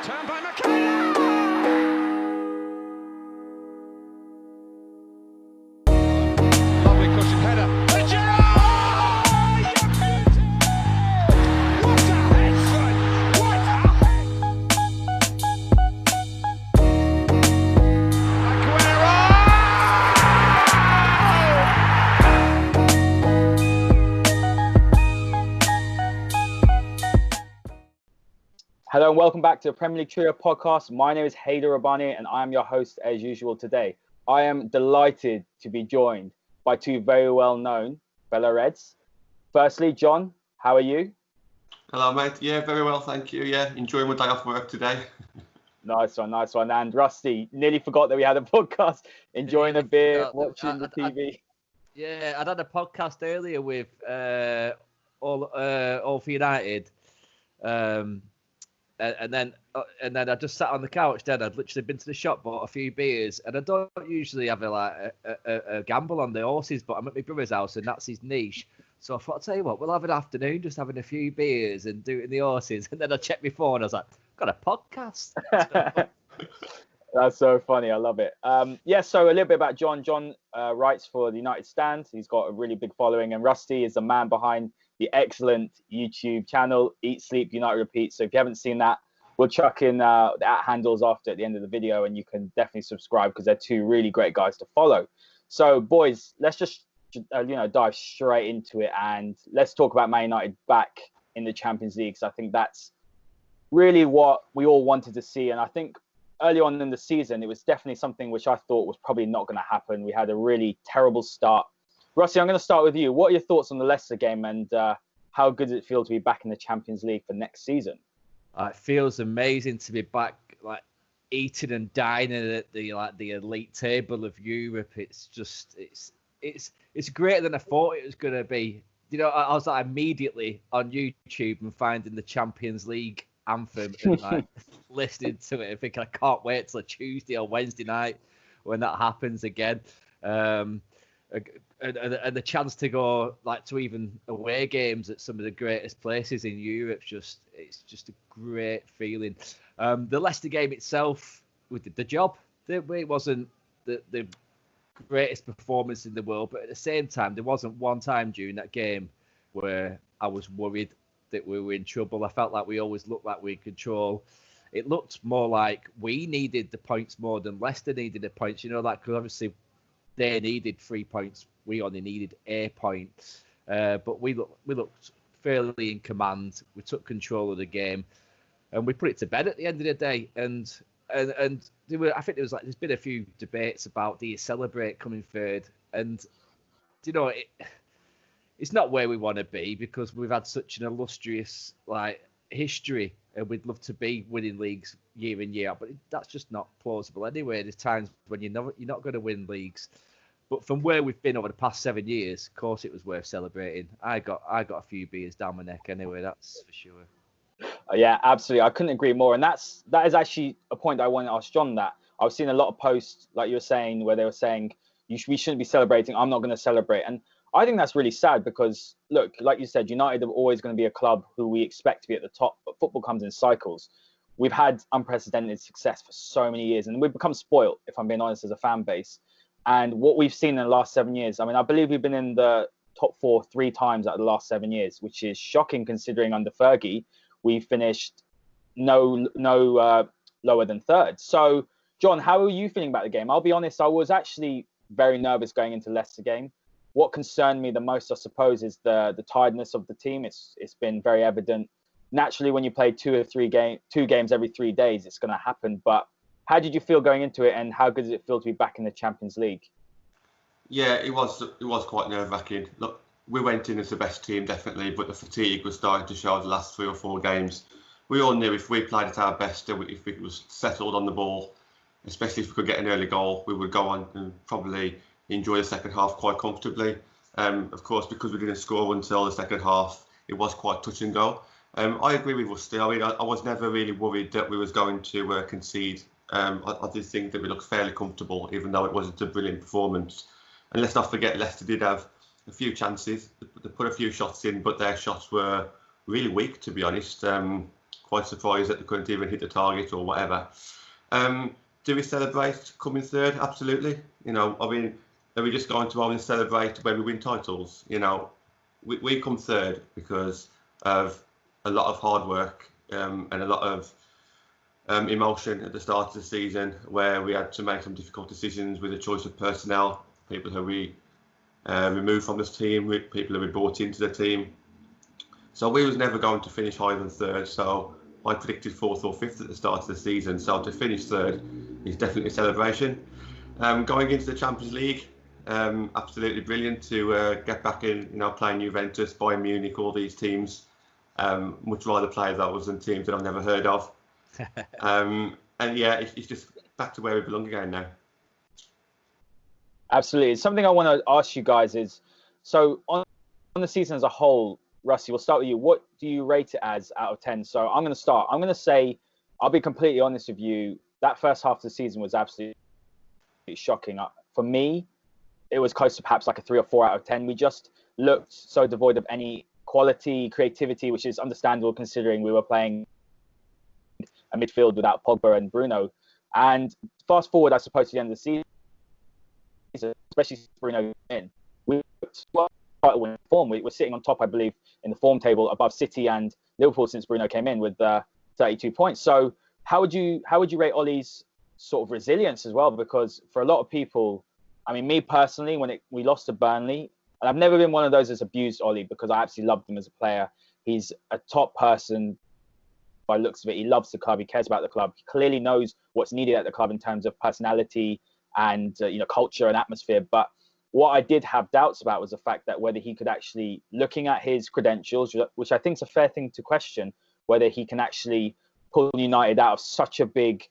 Turn by McKenna! Lovely cushion header. And Giroud! What a head, son! What a head! Hello and welcome back to the Premier League Trio podcast. My name is Haider Rabbani and I am your host as usual today. I am delighted to be joined by two very well-known fellow Reds. Firstly, John, how are you? Hello, mate. Yeah, very well, thank you. Yeah, enjoying my day off work today. Nice one. And Rusty, nearly forgot that we had a podcast, enjoying a beer, watching the TV. I had a podcast earlier with all for United. And then I just sat on the couch. Then I'd literally been to the shop, bought a few beers, and I don't usually have a gamble on the horses, but I'm at my brother's house, and that's his niche. So I thought, I'll tell you what, we'll have an afternoon just having a few beers and doing the horses. And then I checked my phone, I was like, got a podcast. That's so funny. I love it. So a little bit about John. John writes for the United Stand. He's got a really big following, and Rusty is the man behind the excellent YouTube channel, Eat, Sleep, United, Repeat. So if you haven't seen that, we'll chuck in the @handles at the end of the video, and you can definitely subscribe because they're two really great guys to follow. So boys, let's just dive straight into it, and let's talk about Man United back in the Champions League. So I think that's really what we all wanted to see, and I think early on in the season, it was definitely something which I thought was probably not going to happen. We had a really terrible start. Rusty, I'm going to start with you. What are your thoughts on the Leicester game, and how good does it feel to be back in the Champions League for next season? It feels amazing to be back, like eating and dining at the elite table of Europe. It's just it's greater than I thought it was going to be. You know, I was like immediately on YouTube and finding the Champions League anthem and like listening to it. I think I can't wait till Tuesday or Wednesday night when that happens again. And the chance to go like to even away games at some of the greatest places in Europe, it's just a great feeling. The Leicester game itself, we did the job. It wasn't the greatest performance in the world, but at the same time, there wasn't one time during that game where I was worried that we were in trouble. I felt like we always looked like we control. It looked more like we needed the points more than Leicester needed the points. You know, like because obviously they needed 3 points. We only needed a point, but we looked fairly in command. We took control of the game, and we put it to bed at the end of the day. And I think there's been a few debates about do you celebrate coming third, and it's not where we want to be because we've had such an illustrious history, and we'd love to be winning leagues year in year out, but that's just not plausible anyway. There's times when you're not going to win leagues. But from where we've been over the past 7 years, of course, it was worth celebrating. I got a few beers down my neck anyway. That's for sure. Yeah, absolutely. I couldn't agree more. And that is actually a point that I want to ask John. That I've seen a lot of posts, like you were saying, where they were saying we shouldn't be celebrating. I'm not going to celebrate. And I think that's really sad because, look, like you said, United are always going to be a club who we expect to be at the top. But football comes in cycles. We've had unprecedented success for so many years, and we've become spoiled, if I'm being honest, as a fan base. And what we've seen in the last 7 years, I mean, I believe we've been in the top 4 3 times out of the last 7 years, which is shocking considering under Fergie, we finished no lower than third. So, John, how are you feeling about the game? I'll be honest, I was actually very nervous going into Leicester game. What concerned me the most, I suppose, is the tiredness of the team. It's been very evident. Naturally, when you play two games every 3 days, it's going to happen. But how did you feel going into it, and how good does it feel to be back in the Champions League? Yeah, it was quite nerve-wracking. Look, we went in as the best team, definitely, but the fatigue was starting to show the last 3 or 4 games. We all knew if we played at our best, if it was settled on the ball, especially if we could get an early goal, we would go on and probably enjoy the second half quite comfortably. Of course, because we didn't score until the second half, it was quite touch and go. I agree with Rusty. I mean, I was never really worried that we was going to concede. I did think that we looked fairly comfortable, even though it wasn't a brilliant performance. And let's not forget, Leicester did have a few chances. They put a few shots in, but their shots were really weak, to be honest. quite surprised that they couldn't even hit the target or whatever. Do we celebrate coming third? Absolutely. You know, I mean, are we just going to only celebrate when we win titles? You know, we come third because of a lot of hard work and a lot of emotion at the start of the season, where we had to make some difficult decisions with the choice of personnel, people who we removed from this team, people who we brought into the team. So we was never going to finish higher than third. So I predicted fourth or fifth at the start of the season. So to finish third is definitely a celebration. Going into the Champions League, absolutely brilliant to get back in, you know, playing Juventus, Bayern Munich, all these teams. Much rather play those than teams that I've never heard of. And yeah, it's just back to where we belong again now. Absolutely. Something I want to ask you guys is, so on the season as a whole, Rusty, we'll start with you. What do you rate it as out of 10? So I'm going to start. I'm going to say, I'll be completely honest with you, that first half of the season was absolutely shocking. For me, it was close to perhaps like a 3 or 4 out of 10. We just looked so devoid of any quality, creativity, which is understandable considering we were playing a midfield without Pogba and Bruno. And fast forward, I suppose, to the end of the season, especially Bruno in, we looked quite a form. We're sitting on top, I believe, in the form table above City and Liverpool since Bruno came in with 32 points. So how would you rate Ollie's sort of resilience as well? Because for a lot of people, I mean, me personally, when we lost to Burnley, and I've never been one of those that's abused Ollie because I absolutely loved him as a player. He's a top person by looks of it. He loves the club. He cares about the club. He clearly knows what's needed at the club in terms of personality and culture and atmosphere. But what I did have doubts about was the fact that whether he could actually, looking at his credentials, which I think is a fair thing to question, whether he can actually pull United out of such a big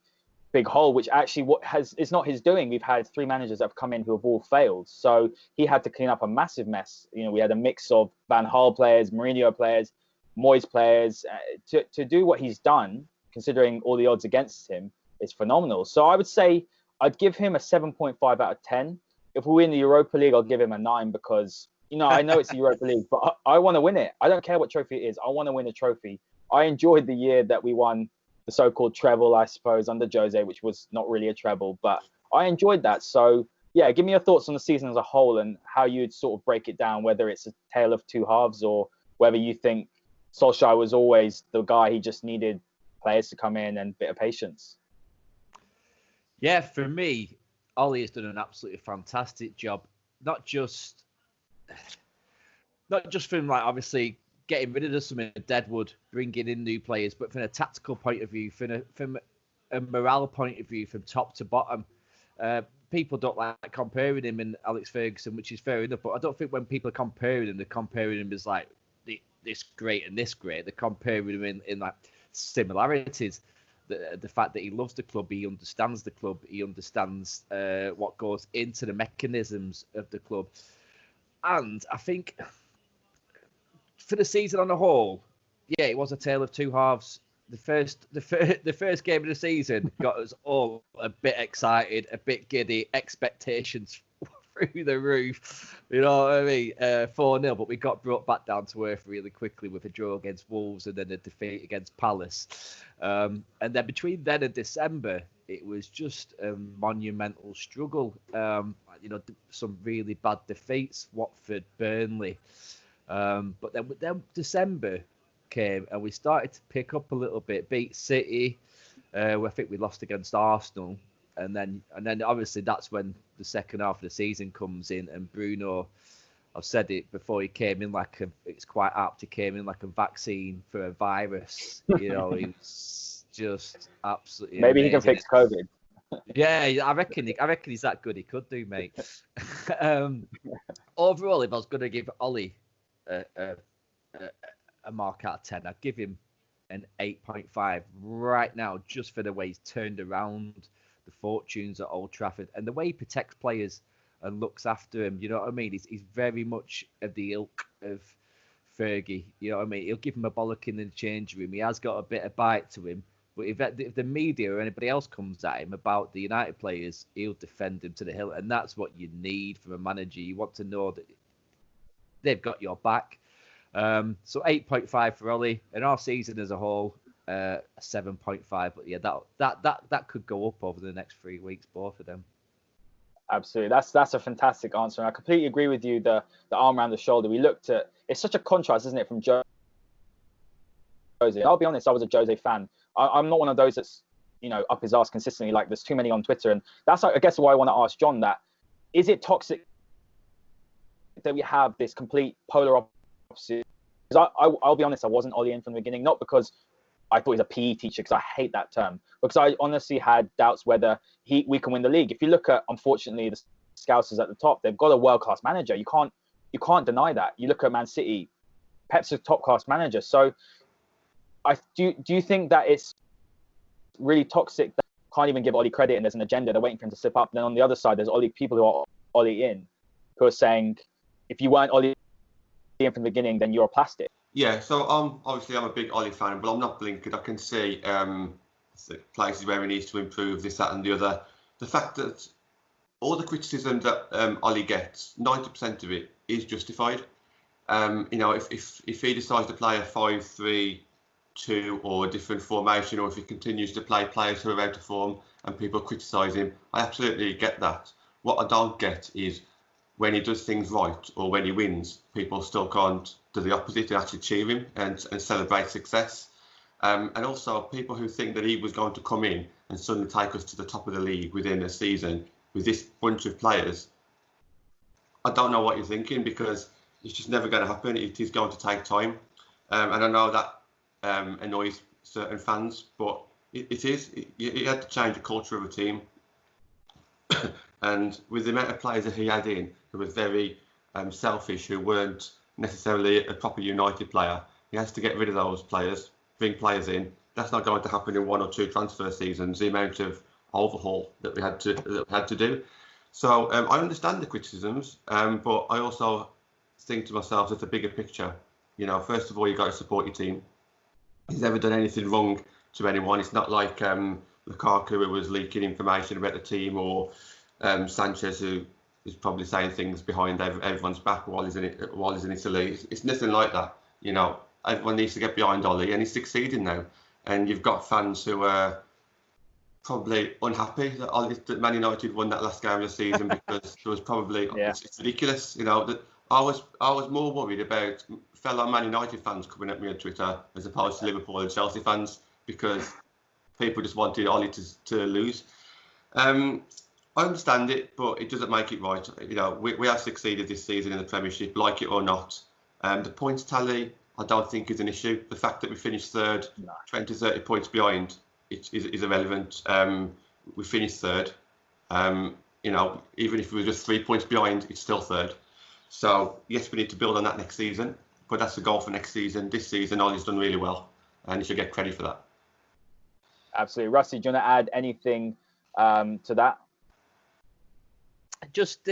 hole, which actually it's not his doing. We've had 3 managers that have come in who have all failed. So he had to clean up a massive mess. You know, we had a mix of Van Gaal players, Mourinho players, Moyes players. To do what he's done, considering all the odds against him, is phenomenal. So I would say I'd give him a 7.5 out of 10. If we win the Europa League, I'll give him a 9 because, I know it's the Europa League, but I want to win it. I don't care what trophy it is. I want to win a trophy. I enjoyed the year that we won the so-called treble, I suppose, under Jose, which was not really a treble, but I enjoyed that. So, yeah, give me your thoughts on the season as a whole and how you'd sort of break it down, whether it's a tale of two halves or whether you think Solskjaer was always the guy. He just needed players to come in and a bit of patience. Yeah, for me, Ollie has done an absolutely fantastic job. Not just from, like, obviously getting rid of some deadwood, bringing in new players, but from a tactical point of view, from a morale point of view, from top to bottom. People don't like comparing him and Alex Ferguson, which is fair enough, but I don't think when people are comparing him, they're comparing him as like this great and this great. They're comparing him in like similarities. The fact that he loves the club, he understands the club, he understands what goes into the mechanisms of the club. And I think for the season on the whole, yeah, it was a tale of two halves. The first game of the season got us all a bit excited, a bit giddy, expectations through the roof. You know what I mean? 4-0, but we got brought back down to earth really quickly with a draw against Wolves and then a defeat against Palace. And then between then and December, it was just a monumental struggle. Some really bad defeats, Watford, Burnley. But then December came and we started to pick up a little bit, beat City. I think we lost against Arsenal. And then obviously that's when the second half of the season comes in and Bruno, I've said it before, he came in it's quite apt, he came in like a vaccine for a virus. He was just absolutely Maybe amazing. He can fix COVID. Yeah, I reckon he's that good. He could do, mate. Overall, if I was going to give Ollie a mark out of 10, I'd give him an 8.5 right now, just for the way he's turned around the fortunes at Old Trafford and the way he protects players and looks after him. You know what I mean? He's very much of the ilk of Fergie. You know what I mean? He'll give him a bollock in the change room. He has got a bit of bite to him. But if the media or anybody else comes at him about the United players, he'll defend him to the hilt. And that's what you need from a manager. You want to know that they've got your back. So 8.5 for Ollie. And our season as a whole, a 7.5. But yeah, that could go up over the next 3 weeks, both of them. Absolutely, that's a fantastic answer, and I completely agree with you. The arm around the shoulder. We looked at, it's such a contrast, isn't it, from Jose? I'll be honest, I was a Jose fan. I'm not one of those that's up his arse consistently. Like, there's too many on Twitter, and that's, I guess, why I want to ask John that. Is it toxic that we have this complete polar opposite? Because I'll be honest, I wasn't Ollie in from the beginning, not because I thought he's a PE teacher, because I hate that term, because I honestly had doubts whether we can win the league. If you look at, unfortunately, the Scousers at the top, they've got a world-class manager. You can't deny that. You look at Man City, Pep's a top-class manager. So do you think that it's really toxic that can't even give Ollie credit and there's an agenda, they're waiting for him to slip up? And then on the other side, there's people who are Ollie in, who are saying, if you weren't Ollie in from the beginning, then you're a plastic. Yeah, so obviously I'm a big Ollie fan, but I'm not blinkered. I can see places where he needs to improve, this, that, and the other. The fact that all the criticism that Ollie gets, 90% of it is justified. If he decides to play a 5-3-2 or a different formation, or if he continues to play players who are out of form and people criticise him, I absolutely get that. What I don't get is when he does things right or when he wins, people still can't do the opposite and actually cheer him and celebrate success. And also people who think that he was going to come in and suddenly take us to the top of the league within a season with this bunch of players. I don't know what you're thinking, because it's just never going to happen. It is going to take time. And I know that annoys certain fans, but it is. You had to change the culture of a team. And with the amount of players that he had in, who were very selfish, who weren't necessarily a proper United player, he has to get rid of those players, bring players in. That's not going to happen in 1 or 2 transfer seasons, the amount of overhaul that we had to do. So I understand the criticisms, but I also think to myself, there's a bigger picture. First of all, you've got to support your team. He's never done anything wrong to anyone. It's not like Lukaku, who was leaking information about the team, or Sanchez, who is probably saying things behind everyone's back while he's in Italy. It's nothing like that. Everyone needs to get behind Ollie, and he's succeeding now. And you've got fans who are probably unhappy that Man United won that last game of the season, because there was probably it's ridiculous. That I was more worried about fellow Man United fans coming at me on Twitter as opposed to Liverpool and Chelsea fans, because people just wanted Ollie to lose. I understand it, but it doesn't make it right. We have succeeded this season in the Premiership, like it or not. The points tally, I don't think is an issue. The fact that we finished third, 20, 30 points behind, is irrelevant. We finished third. Even if we were just 3 points behind, it's still third. So yes, we need to build on that next season, but that's the goal for next season. This season, Ollie's done really well, and he should get credit for that. Absolutely. Rusty, do you want to add anything to that? Just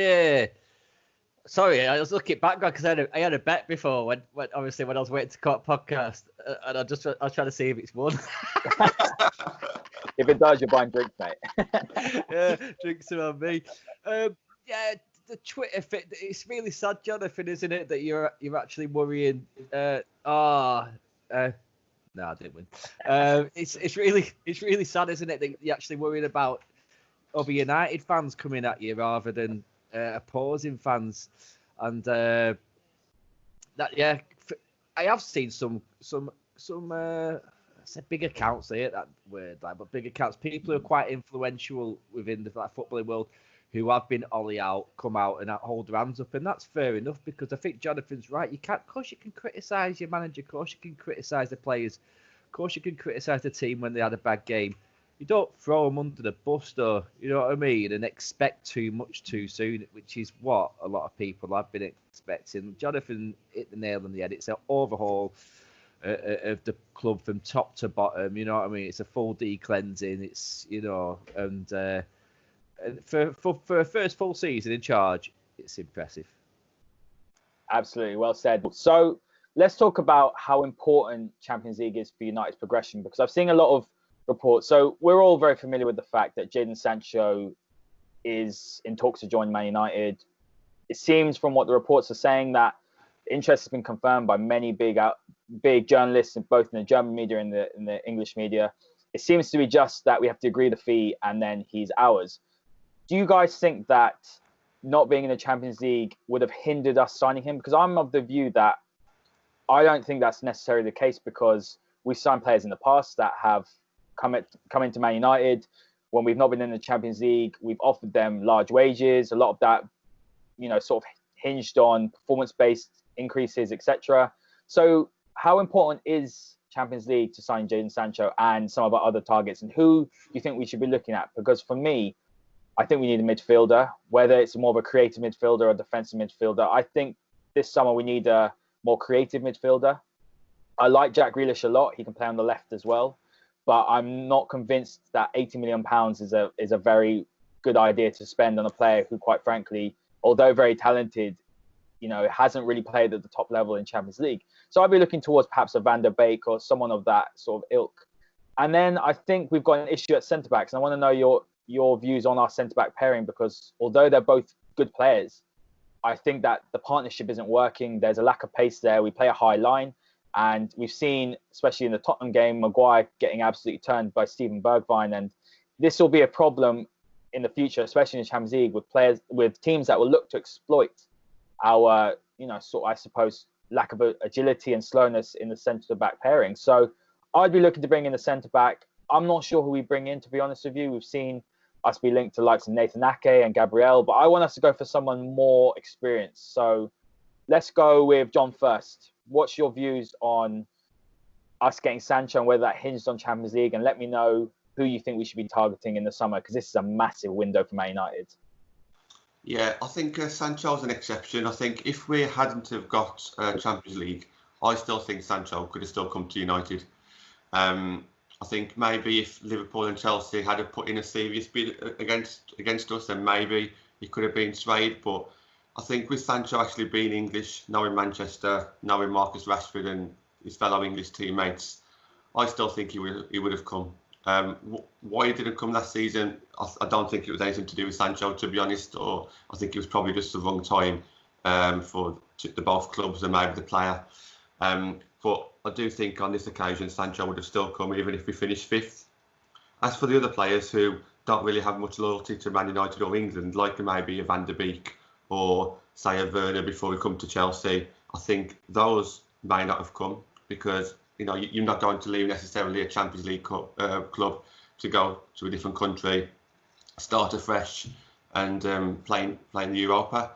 sorry, I was looking back because I had a bet before when obviously when I was waiting to cut podcast, and I was trying to see if it's won. If it does, you're buying drinks, mate. Yeah, drinks are on me. The Twitter fit. It's really sad, Jonathan, isn't it, that you're actually worrying? No, I didn't win. It's really sad, isn't it, that you're actually worried about other United fans coming at you rather than opposing fans, and I have seen some I said big accounts, I hate that word, but big accounts, people who are quite influential within the footballing world, who have been Ollie out, come out and hold their hands up, and that's fair enough, because I think Jonathan's right. Of course you can criticise your manager, of course you can criticise the players, of course you can criticise the team when they had a bad game. You don't throw them under the bus, though, you know what I mean, and expect too much too soon, which is what a lot of people have been expecting. Jonathan hit the nail on the head. It's an overhaul of the club from top to bottom, you know what I mean? It's a full de-cleansing, it's, and for a first full season in charge, it's impressive. Absolutely, well said. So let's talk about how important Champions League is for United's progression, because I've seen a lot of reports. So we're all very familiar with the fact that Jadon Sancho is in talks to join Man United. It seems from what the reports are saying that interest has been confirmed by many big journalists, both in the German media and in the English media. It seems to be just that we have to agree the fee and then he's ours. Do you guys think that not being in the Champions League would have hindered us signing him? Because I'm of the view that I don't think that's necessarily the case, because we've signed players in the past that have come into Man United when we've not been in the Champions League. We've offered them large wages. A lot of that, sort of hinged on performance-based increases, etc. So how important is Champions League to sign Jadon Sancho and some of our other targets? And who do you think we should be looking at? Because for me, I think we need a midfielder, whether it's more of a creative midfielder or a defensive midfielder. I think this summer we need a more creative midfielder. I like Jack Grealish a lot. He can play on the left as well. But I'm not convinced that £80 million is a very good idea to spend on a player who, quite frankly, although very talented, hasn't really played at the top level in Champions League. So I'd be looking towards perhaps a Van der Beek or someone of that sort of ilk. And then I think we've got an issue at centre-backs. And I want to know your views on our centre-back pairing, because although they're both good players, I think that the partnership isn't working. There's a lack of pace there. We play a high line. And we've seen, especially in the Tottenham game, Maguire getting absolutely turned by Steven Bergwijn. And this will be a problem in the future, especially in the Champions League, with teams that will look to exploit our, I suppose, lack of agility and slowness in the centre-back pairing. So I'd be looking to bring in a centre-back. I'm not sure who we bring in, to be honest with you. We've seen us be linked to the likes of Nathan Ake and Gabriel, but I want us to go for someone more experienced. So let's go with John first. What's your views on us getting Sancho and whether that hinged on Champions League? And let me know who you think we should be targeting in the summer, because this is a massive window for Man United. Yeah, I think Sancho's an exception. I think if we hadn't have got Champions League, I still think Sancho could have still come to United. I think maybe if Liverpool and Chelsea had have put in a serious bid against us, then maybe he could have been swayed. But I think with Sancho actually being English, knowing Manchester, knowing Marcus Rashford and his fellow English teammates, I still think he would have come. Why he didn't come last season, I don't think it was anything to do with Sancho, to be honest, or I think it was probably just the wrong time for the both clubs and maybe the player. But I do think on this occasion Sancho would have still come, even if we finished fifth. As for the other players who don't really have much loyalty to Man United or England, like maybe a Van der Beek or say a Werner before we come to Chelsea, I think those may not have come, because you're not going to leave necessarily a Champions League club to go to a different country, start afresh, and playing the Europa.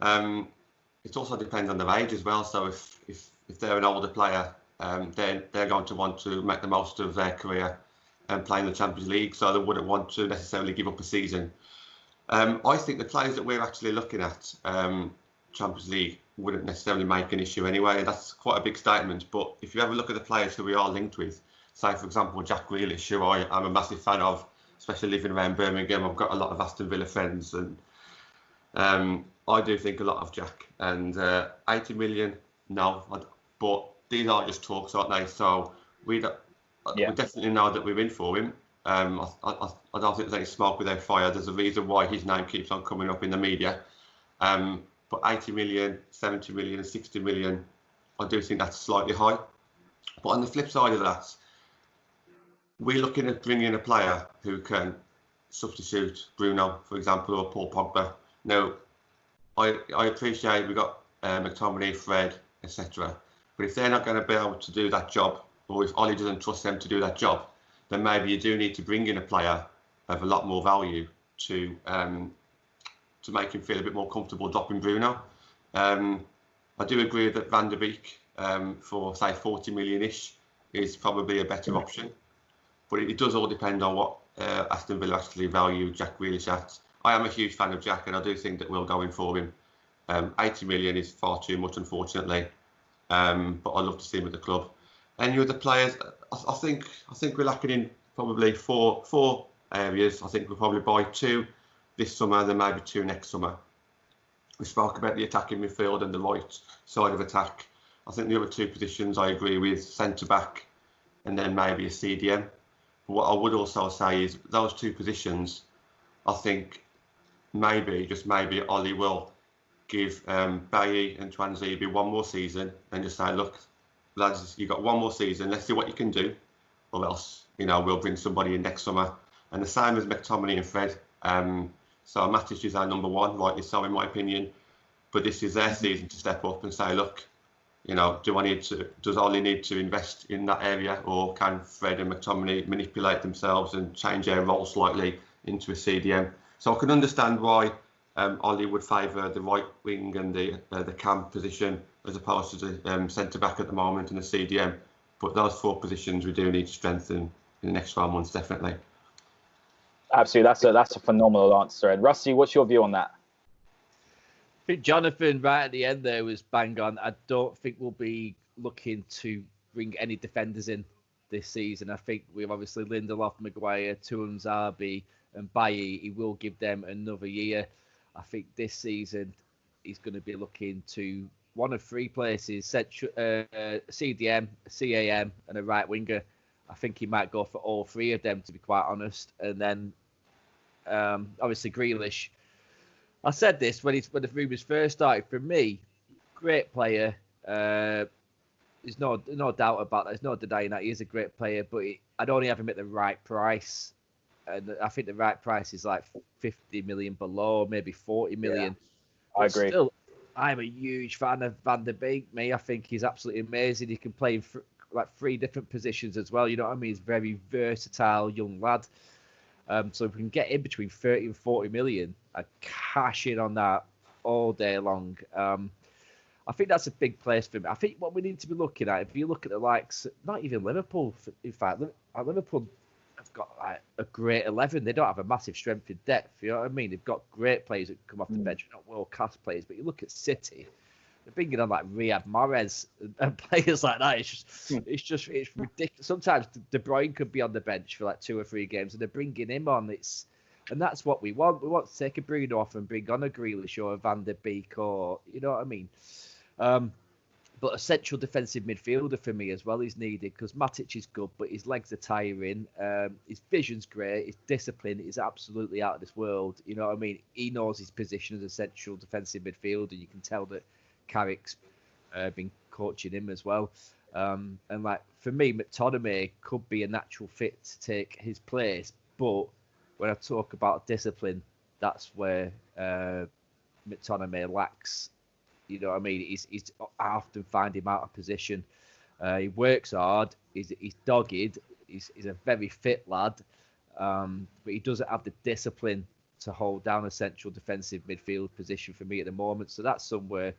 It also depends on their age as well. So if they're an older player, then they're going to want to make the most of their career and play in the Champions League. So they wouldn't want to necessarily give up a season. I think the players that we're actually looking at, Champions League, wouldn't necessarily make an issue anyway. That's quite a big statement. But if you ever look at the players who we are linked with, say, for example, Jack Grealish, who I'm a massive fan of, especially living around Birmingham. I've got a lot of Aston Villa friends, and I do think a lot of Jack. And 80 million, no. But these are just talks, aren't they? So we definitely know that we're in for him. I don't think there's any smoke without fire. There's a reason why his name keeps on coming up in the media. But 80 million, 70 million, 60 million, I do think that's slightly high. But on the flip side of that, we're looking at bringing in a player who can substitute Bruno, for example, or Paul Pogba. Now, I appreciate we've got McTominay, Fred, etc. But if they're not going to be able to do that job, or if Ollie doesn't trust them to do that job, then maybe you do need to bring in a player of a lot more value to make him feel a bit more comfortable dropping Bruno. I do agree that Van der Beek for say 40 million-ish is probably a better option, but it does all depend on what Aston Villa actually value Jack Grealish at. I am a huge fan of Jack, and I do think that we'll go in for him. 80 million is far too much, unfortunately, but I'd love to see him at the club. Any other players? I think we're lacking in probably four areas. I think we'll probably buy 2 this summer, then maybe 2 next summer. We spoke about the attacking midfield and the right side of attack. I think the other 2 positions I agree with, centre-back and then maybe a CDM. But what I would also say is those 2 positions, I think maybe, just maybe, Ollie will give Bailly and Twanzebe one more season and just say, look, lads, you've got one more season. Let's see what you can do, or else, we'll bring somebody in next summer. And the same as McTominay and Fred. So Matic is our number one, rightly so, in my opinion. But this is their season to step up and say, look, does Ollie need to invest in that area, or can Fred and McTominay manipulate themselves and change their role slightly into a CDM? So I can understand why Ollie would favour the right wing and the cam position as opposed to the centre back at the moment and the CDM. But those four positions we do need to strengthen in the next 12 months, definitely. Absolutely, that's a phenomenal answer. And Rusty, what's your view on that? I think Jonathan right at the end there was bang on. I don't think we'll be looking to bring any defenders in this season. I think we've obviously Lindelof, Maguire, Tuanzebe and Bailly. He will give them another year. I think this season he's going to be looking to one of three places: CDM, CAM, and a right winger. I think he might go for all three of them, to be quite honest. And then obviously Grealish. I said this when the rumours first started. For me, great player. There's no doubt about that. There's no denying that he is a great player, but I'd only have him at the right price. And I think the right price is like 50 million below, maybe 40 million. Yeah, I agree. Still, I'm a huge fan of Van der Beek. I think he's absolutely amazing. He can play in like three different positions as well. You know what I mean? He's a very versatile young lad. So if we can get in between 30 and 40 million, I'd cash in on that all day long. I think that's a big place for me. I think what we need to be looking at, if you look at the likes, not even Liverpool, in fact, Liverpool have got like a great 11. They don't have a massive strength in depth. You know what I mean? They've got great players that come off the bench, not world-class players. But you look at City, they're bringing on like Riyad Mahrez and players like that. It's ridiculous. Sometimes De Bruyne could be on the bench for like 2 or 3 games, and they're bringing him on. And that's what we want. We want to take a Bruno off and bring on a Grealish or a Van der Beek, or you know what I mean. But a central defensive midfielder for me as well is needed, because Matic is good, but his legs are tiring. His vision's great. His discipline is absolutely out of this world. You know what I mean? He knows his position as a central defensive midfielder. You can tell that Carrick's been coaching him as well. And like for me, McTominay could be a natural fit to take his place. But when I talk about discipline, that's where McTominay lacks. You know what I mean? I often find him out of position. He works hard. He's dogged. He's a very fit lad. But he doesn't have the discipline to hold down a central defensive midfield position for me at the moment. So that's somewhere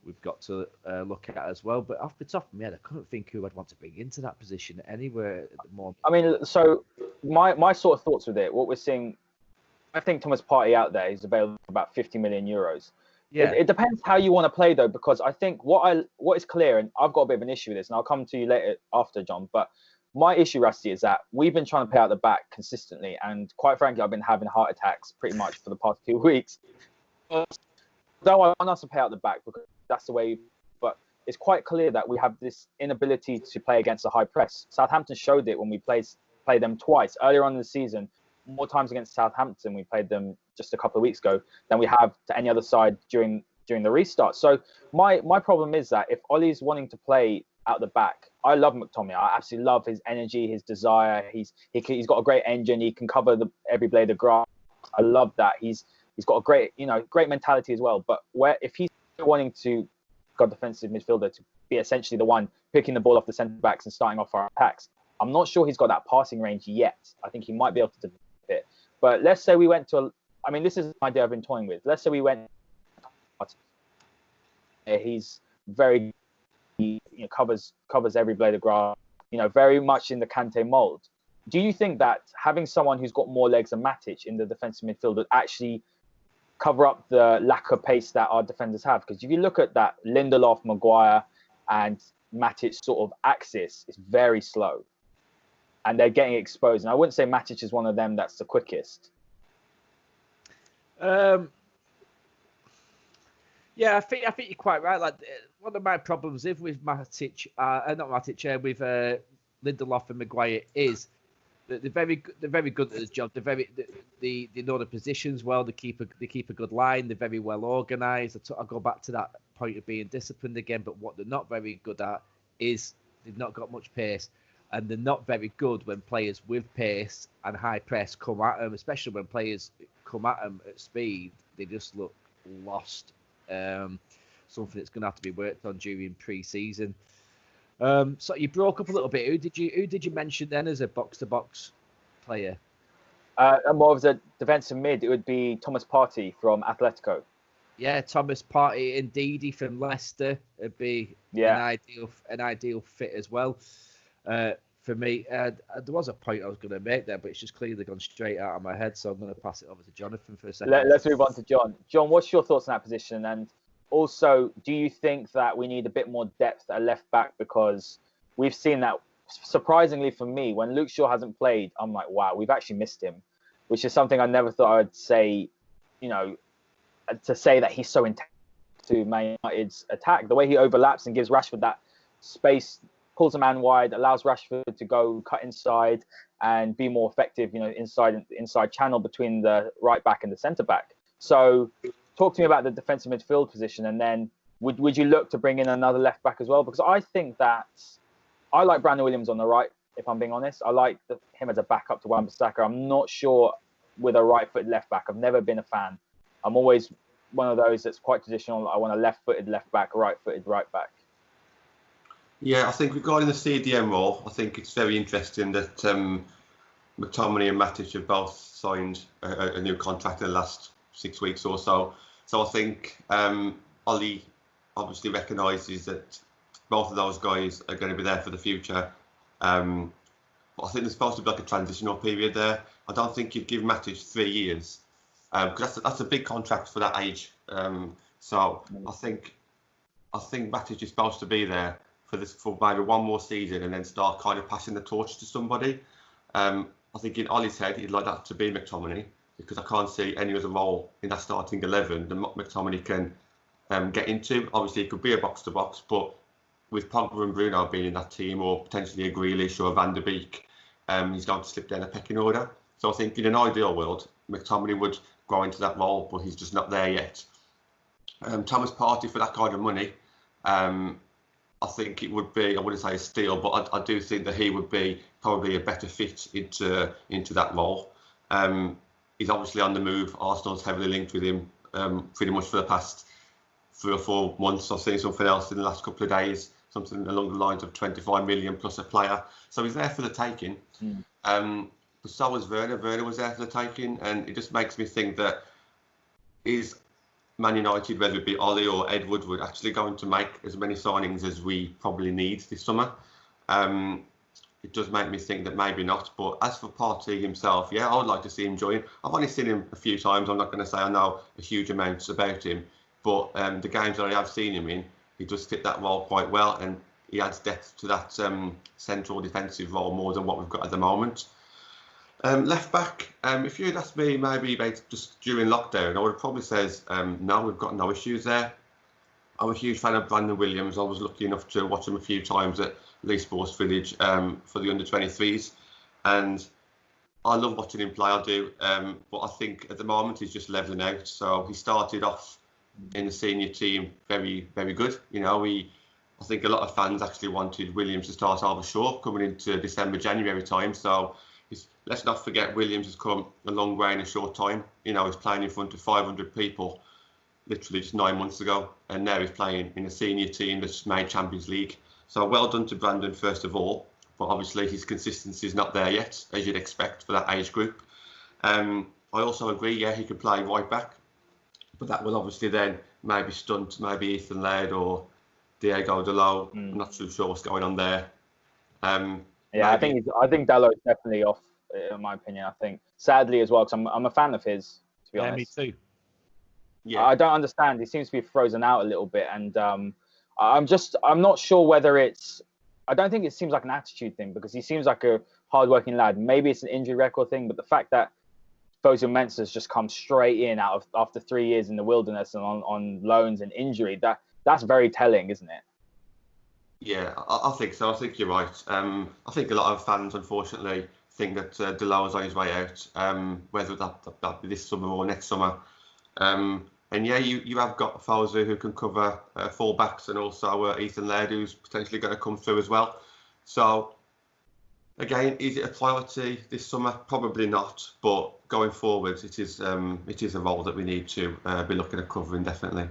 we've got to look at as well. But off the top of my head, I couldn't think who I'd want to bring into that position anywhere at the moment. I mean, so my sort of thoughts with it, what we're seeing, I think Thomas Partey out there is available for about 50 million euros. Yeah. It depends how you want to play, though, because I think what is clear, and I've got a bit of an issue with this, and I'll come to you later after, John, but my issue, Rusty, is that we've been trying to play out the back consistently, and quite frankly, I've been having heart attacks pretty much for the past 2 weeks. Though I want us to play out the back because that's the way, but it's quite clear that we have this inability to play against a high press. Southampton showed it when we played them twice earlier on in the season. More times against Southampton, we played them just a couple of weeks ago than we have to any other side during the restart. So my problem is that if Ollie's wanting to play out the back, I love McTominay. I absolutely love his energy, his desire. He's got a great engine. He can cover every blade of grass. I love that. He's got a great mentality as well. But if he's wanting to go defensive midfielder to be essentially the one picking the ball off the centre backs and starting off our attacks, I'm not sure he's got that passing range yet. I think he might be able to develop it. But let's say we went to this is an idea I've been toying with. Let's say we went. He's very, covers every blade of grass. Very much in the Kante mold. Do you think that having someone who's got more legs than Matic in the defensive midfield would actually cover up the lack of pace that our defenders have? Because if you look at that Lindelof, Maguire, and Matic sort of axis, it's very slow, and they're getting exposed. And I wouldn't say Matic is one of them that's the quickest. Yeah, I think you're quite right. Like one of my problems with Matic, with Lindelof and Maguire is they're very good. They're very good at the job. They know the positions well. They keep a good line. They're very well organised. I go back to that point of being disciplined again. But what they're not very good at is they've not got much pace, and they're not very good when players with pace and high press come at them. Especially when players come at them at speed, they just look lost. Something that's going to have to be worked on during pre-season. So you broke up a little bit. Who did you mention then as a box-to-box player? And more of a defensive mid, it would be Thomas Partey from Atletico. Yeah, Thomas Partey, indeed, from Leicester would be an ideal fit as well. For me, there was a point I was going to make there, but it's just clearly gone straight out of my head. So I'm going to pass it over to Jonathan for a second. Let's move on to John. John, what's your thoughts on that position? And also, do you think that we need a bit more depth at left back? Because we've seen that, surprisingly for me, when Luke Shaw hasn't played, I'm like, wow, we've actually missed him, which is something I never thought I'd say, to say that he's so integral to Man United's attack. The way he overlaps and gives Rashford that space, pulls a man wide, allows Rashford to go cut inside and be more effective, inside channel between the right back and the centre back. So talk to me about the defensive midfield position, and then would you look to bring in another left back as well? Because I think that I like Brandon Williams on the right, if I'm being honest. I like him as a backup to Wan-Bissaka. I'm not sure with a right-footed left back. I've never been a fan. I'm always one of those that's quite traditional. I want a left-footed left back, a right-footed right back. Yeah, I think regarding the CDM role, I think it's very interesting that McTominay and Matic have both signed a new contract in the last 6 weeks or so. So I think Ollie obviously recognises that both of those guys are going to be there for the future. But I think there's supposed to be like a transitional period there. I don't think you'd give Matic 3 years, because that's a big contract for that age. So I think Matic is supposed to be there for maybe one more season and then start kind of passing the torch to somebody. I think in Ollie's head, he'd like that to be McTominay, because I can't see any other role in that starting 11 that McTominay can get into. Obviously, it could be a box-to-box, but with Pogba and Bruno being in that team, or potentially a Grealish or a Van der Beek, he's going to slip down a pecking order. So I think in an ideal world, McTominay would grow into that role, but he's just not there yet. Thomas Partey, for that kind of money, I think it would be, I wouldn't say a steal, but I do think that he would be probably a better fit into that role. He's obviously on the move. Arsenal's heavily linked with him pretty much for the past 3 or 4 months. I've seen something else in the last couple of days, something along the lines of 25 million plus a player. So he's there for the taking. But so was Werner. Werner was there for the taking, and it just makes me think that is Man United, whether it be Ollie or Ed Woodward, actually going to make as many signings as we probably need this summer. It does make me think that maybe not. But as for Partey himself, yeah, I would like to see him join. I've only seen him a few times. I'm not going to say I know a huge amount about him, but the games that I have seen him in, he does fit that role quite well, and he adds depth to that central defensive role more than what we've got at the moment. Left back, if you'd asked me maybe about just during lockdown, I would have probably said no, we've got no issues there. I'm a huge fan of Brandon Williams. I was lucky enough to watch him a few times at Leigh Sports Village for the under-23s, and I love watching him play, I do, but I think at the moment he's just levelling out. So he started off in the senior team very, very good. I think a lot of fans actually wanted Williams to start over Shaw coming into December, January time. So let's not forget Williams has come a long way in a short time. He's playing in front of 500 people literally just 9 months ago, and now he's playing in a senior team that's made Champions League. So well done to Brandon, first of all, but obviously his consistency is not there yet, as you'd expect for that age group. I also agree, yeah, he could play right back, but that will obviously then maybe stunt maybe Ethan Laird or Diego Dalot. I'm not too sure what's going on there. I think Dalot is definitely off, in my opinion. I think, sadly as well, because I'm a fan of his, to be honest. Yeah, me too. Yeah, I don't understand. He seems to be frozen out a little bit, and I'm not sure whether it's. I don't think it seems like an attitude thing, because he seems like a hard-working lad. Maybe it's an injury record thing, but the fact that Fosu Mensah has just come straight in after 3 years in the wilderness and on loans and injury, that's very telling, isn't it? Yeah, I think so. I think you're right. I think a lot of fans, unfortunately, think that Delor's on his way out, whether that be this summer or next summer. And yeah, you have got Fowler who can cover full-backs, and also Ethan Laird, who's potentially going to come through as well. So, again, is it a priority this summer? Probably not, but going forward, it is a role that we need to be looking at covering, definitely.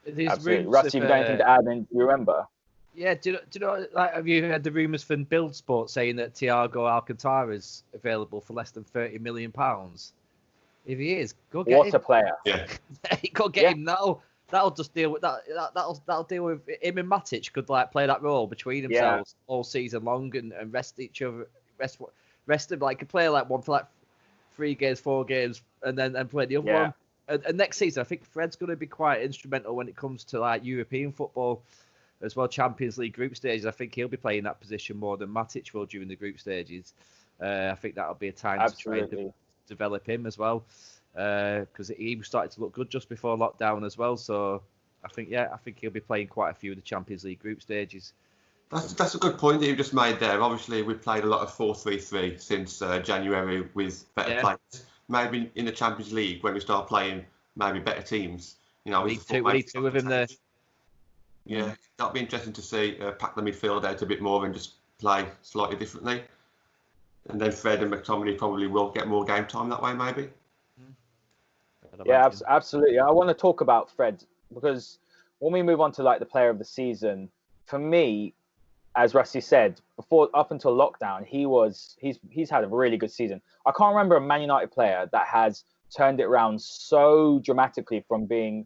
Absolutely. Rusty, you've got anything to add, and you remember? Yeah, do you know, like, have you heard the rumours from Build Sport saying that Thiago Alcantara is available for less than £30 million? If he is, go get him. What a player! Yeah, Go get him now. That'll just deal with that. That'll deal with him and Matic could like play that role between themselves all season long and rest each other, rest them like could play like one for like 3 games, 4 games, and then play the other one. And next season, I think Fred's going to be quite instrumental when it comes to like European football as well, Champions League group stages. I think he'll be playing that position more than Matic will during the group stages. I think that'll be a time to try and develop him as well, because he was starting to look good just before lockdown as well. So I think he'll be playing quite a few of the Champions League group stages. That's a good point that you just made there. Obviously, we've played a lot of 4-3-3 since January with better players. Maybe in the Champions League, when we start playing maybe better teams, we need two of him there. Yeah, that'll be interesting to see. Pack the midfield out a bit more and just play slightly differently. And then Fred and McTominay probably will get more game time that way, maybe. Yeah, absolutely. I want to talk about Fred because when we move on to like the player of the season, for me, as Rusty said, up until lockdown, he's had a really good season. I can't remember a Man United player that has turned it around so dramatically from being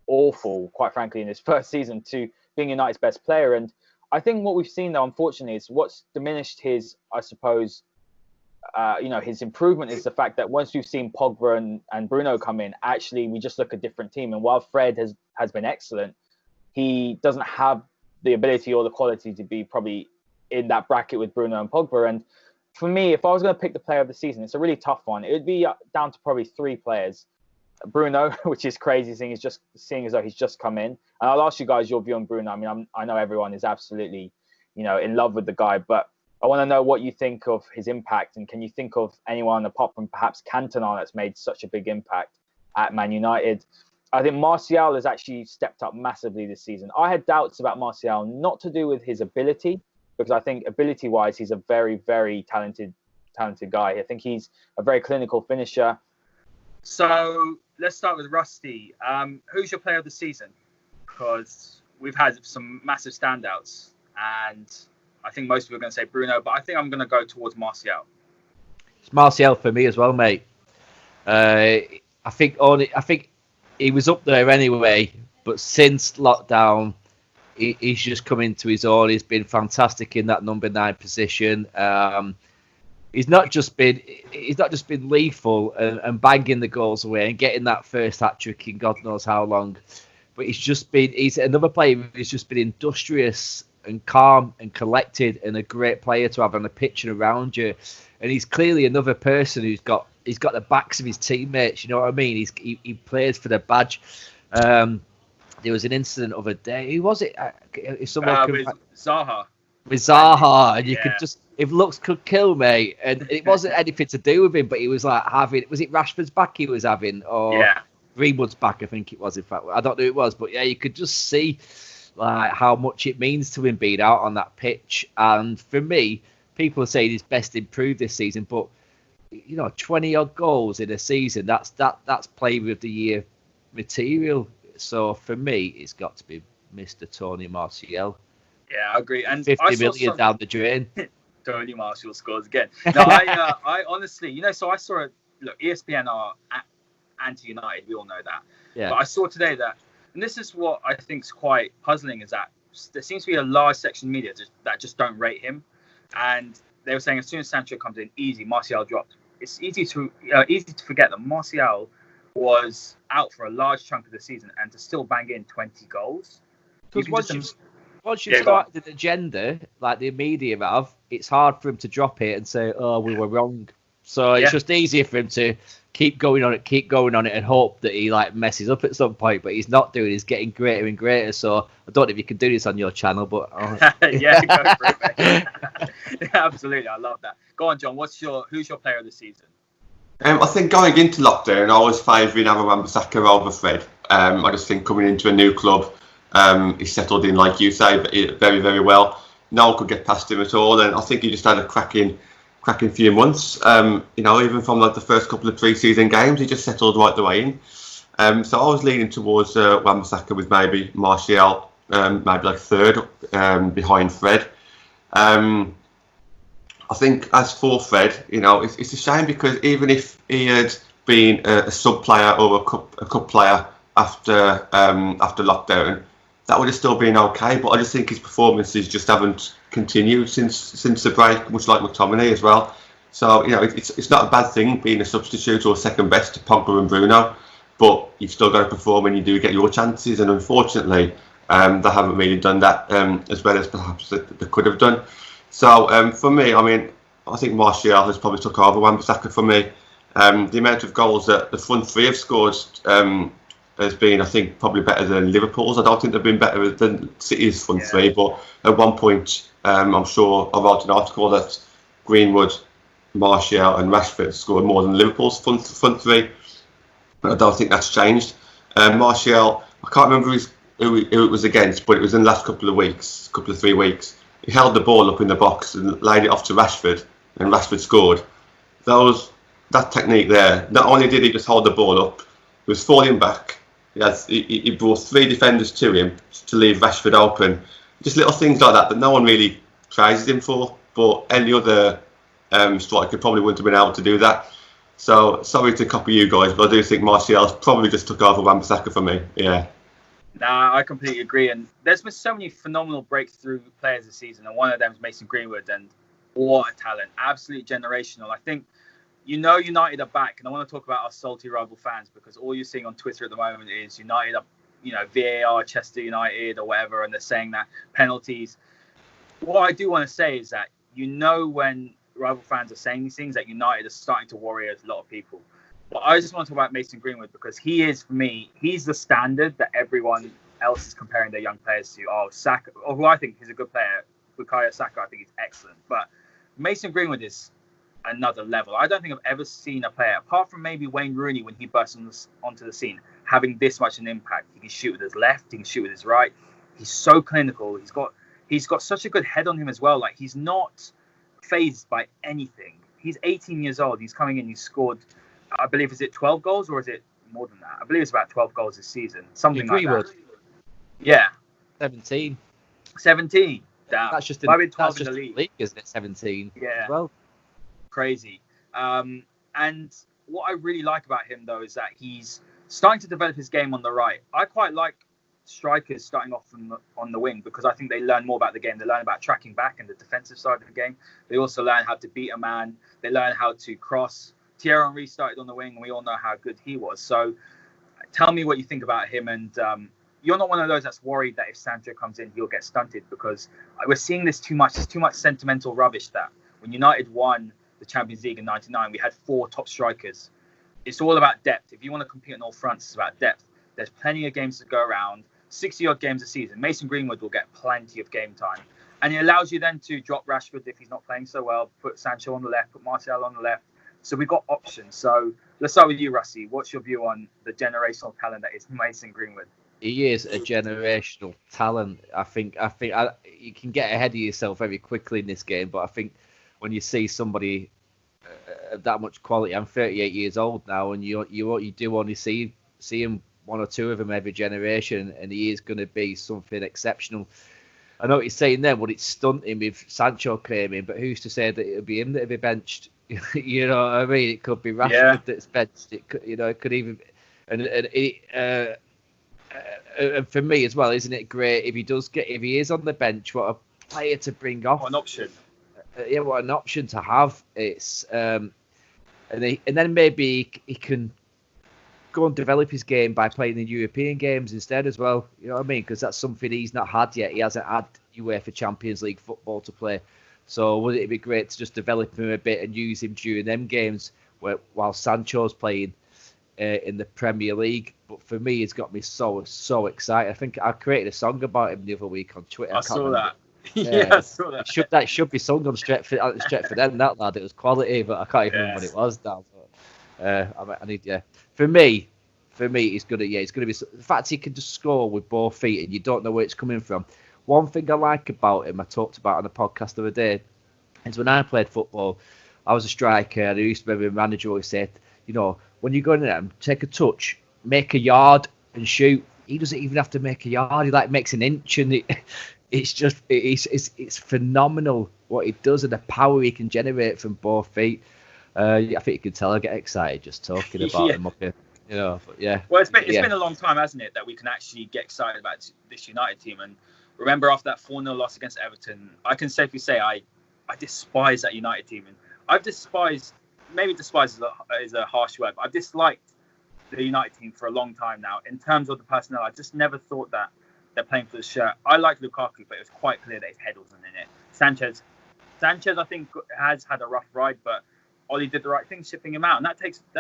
awful, quite frankly, in his first season to being United's best player. And I think what we've seen, though, unfortunately, is what's diminished his, I suppose, his improvement is the fact that once we've seen Pogba and Bruno come in, actually, we just look a different team. And while Fred has been excellent, he doesn't have the ability or the quality to be probably in that bracket with Bruno and Pogba. And for me, if I was going to pick the player of the season, it's a really tough one. It would be down to probably 3 players. Bruno, which is crazy, seeing as though he's just come in. And I'll ask you guys your view on Bruno. I mean, I know everyone is absolutely, in love with the guy, but I want to know what you think of his impact, and can you think of anyone apart from perhaps Cantona that's made such a big impact at Man United? I think Martial has actually stepped up massively this season. I had doubts about Martial, not to do with his ability, because I think ability-wise, he's a very, very talented guy. I think he's a very clinical finisher. So let's start with Rusty. Who's your player of the season? Because we've had some massive standouts, and I think most people are going to say Bruno, but I think I'm going to go towards Martial. It's Martial for me as well, mate. I think he was up there anyway, but since lockdown, he's just come into his own. He's been fantastic in that number 9 position. He's not just been lethal and banging the goals away and getting that first hat trick in God knows how long, but he's another player who's just been industrious and calm and collected and a great player to have on the pitch and around you. And he's clearly another person who's got the backs of his teammates. You know what I mean? He plays for the badge. There was an incident of a day. Who was it? If someone with Zaha. With Zaha, and you could just, if looks could kill, mate, and it wasn't anything to do with him, but he was like was it Rashford's back he was having, or Greenwood's back, I think it was, in fact. I don't know who it was, but yeah, you could just see like how much it means to him being out on that pitch. And for me, people are saying he's best improved this season, but 20 odd goals in a season, that's player of the year material. So for me, it's got to be Mr. Tony Martial. Yeah, I agree. And 50 million down the drain. Tony Martial scores again. No, I honestly, so I saw it. Look, ESPN are anti-United. We all know that. Yeah. But I saw today that, and this is what I think is quite puzzling, is that there seems to be a large section of media that just don't rate him. And they were saying as soon as Sancho comes in, Martial dropped. It's easy to forget that Martial was out for a large chunk of the season and to still bang in 20 goals. Because once you've started an agenda, like the media have, it's hard for him to drop it and say, oh, we were wrong. So it's just easier for him to keep going on it and hope that he like messes up at some point, but he's not doing. He's getting greater and greater. So I don't know if you can do this on your channel, but yeah, go for it, mate. Absolutely, I love that. Go on, John. Who's your player of the season? I think going into lockdown, I was favouring Wan-Bissaka over Fred. I just think coming into a new club, he settled in, like you say, very, very well. No one could get past him at all, and I think he just had a cracking few months. Even from like the first couple of pre-season games, he just settled right the way in. So I was leaning towards Wan-Bissaka with maybe Martial, maybe like third behind Fred. I think as for Fred, it's a shame because even if he had been a sub player or a cup player after lockdown, that would have still been okay. But I just think his performances just haven't continued since the break, much like McTominay as well. So it's not a bad thing being a substitute or second best to Pogba and Bruno, but you've still got to perform when you do get your chances. And unfortunately, they haven't really done that as well as perhaps they could have done. So for me, I think Martial has probably took over Wan-Bissaka for me. The amount of goals that the front three have scored has been, I think, probably better than Liverpool's. I don't think they've been better than City's front three, but at one point, I'm sure I wrote an article that Greenwood, Martial and Rashford scored more than Liverpool's front three. But I don't think that's changed. Martial, I can't remember who it was against, but it was in the last couple of 3 weeks. He held the ball up in the box and laid it off to Rashford, and Rashford scored. That technique there, not only did he just hold the ball up, he was falling back. He brought 3 defenders to him to leave Rashford open. Just little things like that no one really praises him for, but any other striker probably wouldn't have been able to do that. So sorry to copy you guys, but I do think Martial's probably just took over Wan-Bissaka for me. Yeah. Nah, I completely agree. And there's been so many phenomenal breakthrough players this season, and one of them is Mason Greenwood, and what a talent. Absolutely generational. I think, United are back, and I want to talk about our salty rival fans, because all you're seeing on Twitter at the moment is United are, VAR, Chester United or whatever, and they're saying that penalties. What I do want to say is that, when rival fans are saying these things, that United are starting to worry a lot of people. But I just want to talk about Mason Greenwood, because he is, for me, he's the standard that everyone else is comparing their young players to. Oh, Saka, who I think is a good player. Bukayo Saka, I think he's excellent. But Mason Greenwood is another level. I don't think I've ever seen a player, apart from maybe Wayne Rooney when he burst onto the scene, having this much an impact. He can shoot with his left, he can shoot with his right. He's so clinical. He's got such a good head on him as well. Like, he's not fazed by anything. He's 18 years old. He's coming in. He's scored, I believe, is it 12 goals or is it more than that? I believe it's about 12 goals this season. Something like that. Yeah. 17. 17. Damn. That's just in the league. League, isn't it? 17. Yeah. As well. Crazy. And what I really like about him, though, is that he's starting to develop his game on the right. I quite like strikers starting off on the wing, because I think they learn more about the game. They learn about tracking back and the defensive side of the game. They also learn how to beat a man. They learn how to cross. Thierry Henry started on the wing, and we all know how good he was. So tell me what you think about him. And you're not one of those that's worried that if Sancho comes in, he'll get stunted, because we're seeing this too much. There's too much sentimental rubbish that when United won the Champions League in '99, we had 4 top strikers. It's all about depth. If you want to compete on all fronts, it's about depth. There's plenty of games to go around. 60-odd games a season. Mason Greenwood will get plenty of game time. And it allows you then to drop Rashford if he's not playing so well, put Sancho on the left, put Martial on the left. So we've got options. So let's start with you, Rusty. What's your view on the generational talent that is Mason Greenwood? He is a generational talent. I think you can get ahead of yourself very quickly in this game, but I think when you see somebody of that much quality, I'm 38 years old now, and you do only see him, 1 or 2 of them every generation, and he is going to be something exceptional. I know what you're saying there, but it's stunting with Sancho claiming, but who's to say that it'll be him that'll be benched? You know what I mean? It could be Rashford that's benched. It could, it could even, and for me as well, isn't it great if he is on the bench? What a player to bring off! What an option! What an option to have! It's and then maybe he can go and develop his game by playing in European games instead as well. You know what I mean? Because that's something he's not had yet. He hasn't had UEFA Champions League football to play. So would it be great to just develop him a bit and use him during them games while Sancho's playing in the Premier League? But for me, it's got me so excited. I think I created a song about him the other week on Twitter. I saw that. Yeah, I saw that. That should be sung on Stretford End, that lad. It was quality, but I can't even remember what it was now. But, I need, For me, he's gonna be the fact he can just score with both feet and you don't know where it's coming from. One thing I like about him, I talked about on the podcast the other day, is when I played football, I was a striker, and I used to remember my manager always said, when you go in there, take a touch, make a yard and shoot. He doesn't even have to make a yard. He makes an inch, and it's phenomenal what he does and the power he can generate from both feet. I think you can tell I get excited just talking about him up here. But yeah. Well, it's been a long time, hasn't it, that we can actually get excited about this United team. And remember, after that 4-0 loss against Everton, I can safely say I despise that United team. And I've despised, maybe despise is a harsh word, but I've disliked the United team for a long time now. In terms of the personnel, I just never thought that they're playing for the shirt. I like Lukaku, but it was quite clear that his head wasn't in it. Sanchez, I think, has had a rough ride, but Oli did the right thing shipping him out, and that